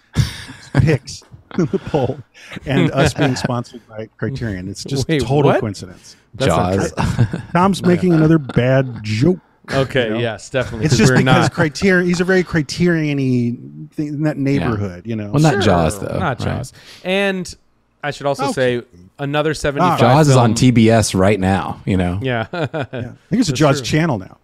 Picks in the poll and us being sponsored by Criterion. It's just Wait, total what? coincidence. That's not Jaws. Tom's making another bad joke. Okay, You know? yes, definitely. It's just we're because not. Criterion, he's a very Criterion-y thing in that neighborhood, Well, not Jaws though. Not right? Jaws. And I should also Okay. say another 75 Jaws is on film- TBS right now. Yeah. Yeah. I think it's a Jaws channel now.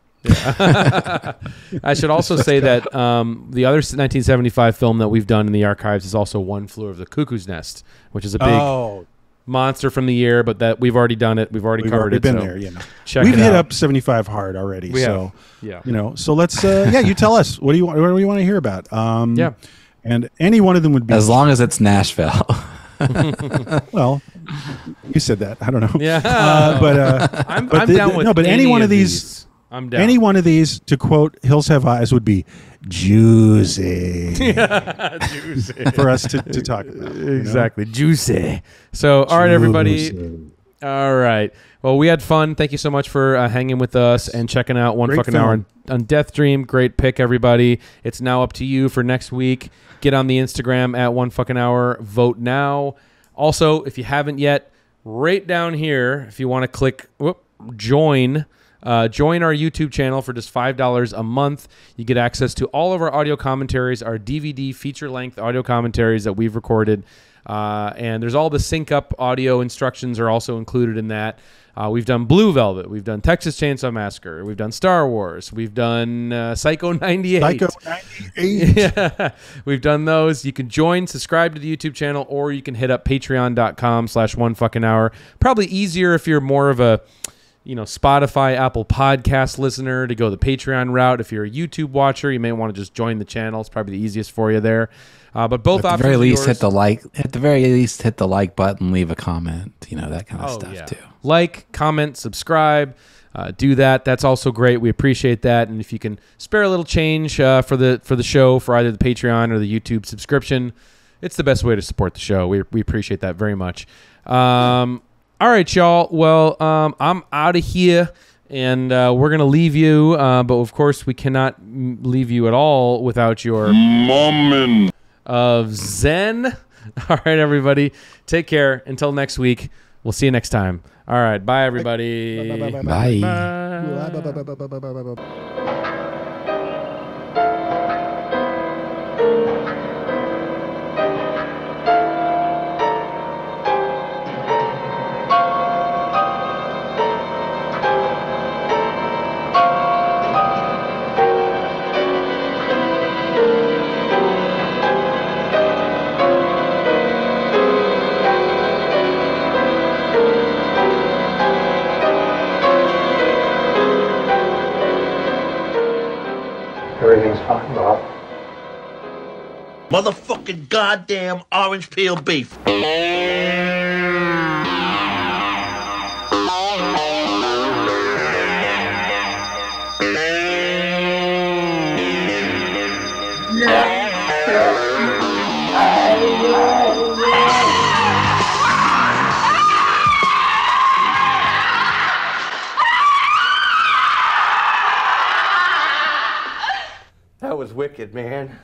I should also say that the other 1975 film that we've done in the archives is also One Flew Over the Cuckoo's Nest, which is a big monster from the year, but that we've already done it. We've already We've covered already it. been so there, check We've it hit out. up 75 hard already. We so, have. Yeah. so let's, you tell us. What do you want to hear about? Yeah. And any one of them would be, As long as it's Nashville. well, you said that. I don't know. Yeah. I'm I'm down with but any one of these. I'm down. Any one of these, to quote Hills Have Eyes, would be juicy for us to talk about. you know? Exactly. Juicy. So, all right, everybody. All right. Well, we had fun. Thank you so much for hanging with us and checking out One Great Fucking film. Hour on Death Dream. Great pick, everybody. It's now up to you for next week. Get on the Instagram at One Fucking Hour. Vote now. Also, if you haven't yet, right down here, if you want to click join. Join our YouTube channel for just $5 a month. You get access to all of our audio commentaries, our DVD feature-length audio commentaries that we've recorded. And there's all the sync up audio instructions are also included in that. We've done Blue Velvet. We've done Texas Chainsaw Massacre. We've done Star Wars. We've done Psycho 98. Psycho 98. Yeah, we've done those. You can join, subscribe to the YouTube channel, or you can hit up patreon.com/onefuckinghour. Probably easier if you're more of a Spotify, Apple Podcast listener to go the Patreon route. If you're a YouTube watcher, you may want to just join the channel. It's probably the easiest for you there. But both At options the very are least, yours. hit the like. At the very least, hit the like button, leave a comment. That kind of stuff too. Like, comment, subscribe. Do that. That's also great. We appreciate that. And if you can spare a little change for the show for either the Patreon or the YouTube subscription, It's the best way to support the show. We appreciate that very much. All right, y'all. Well, I'm out of here, and we're going to leave you. But, of course, we cannot leave you at all without your Moment of Zen. All right, everybody. Take care. Until next week. We'll see you next time. All right. Bye, everybody. Bye. Everything's fine, Bob. Motherfucking goddamn orange peel beef. That was wicked, man.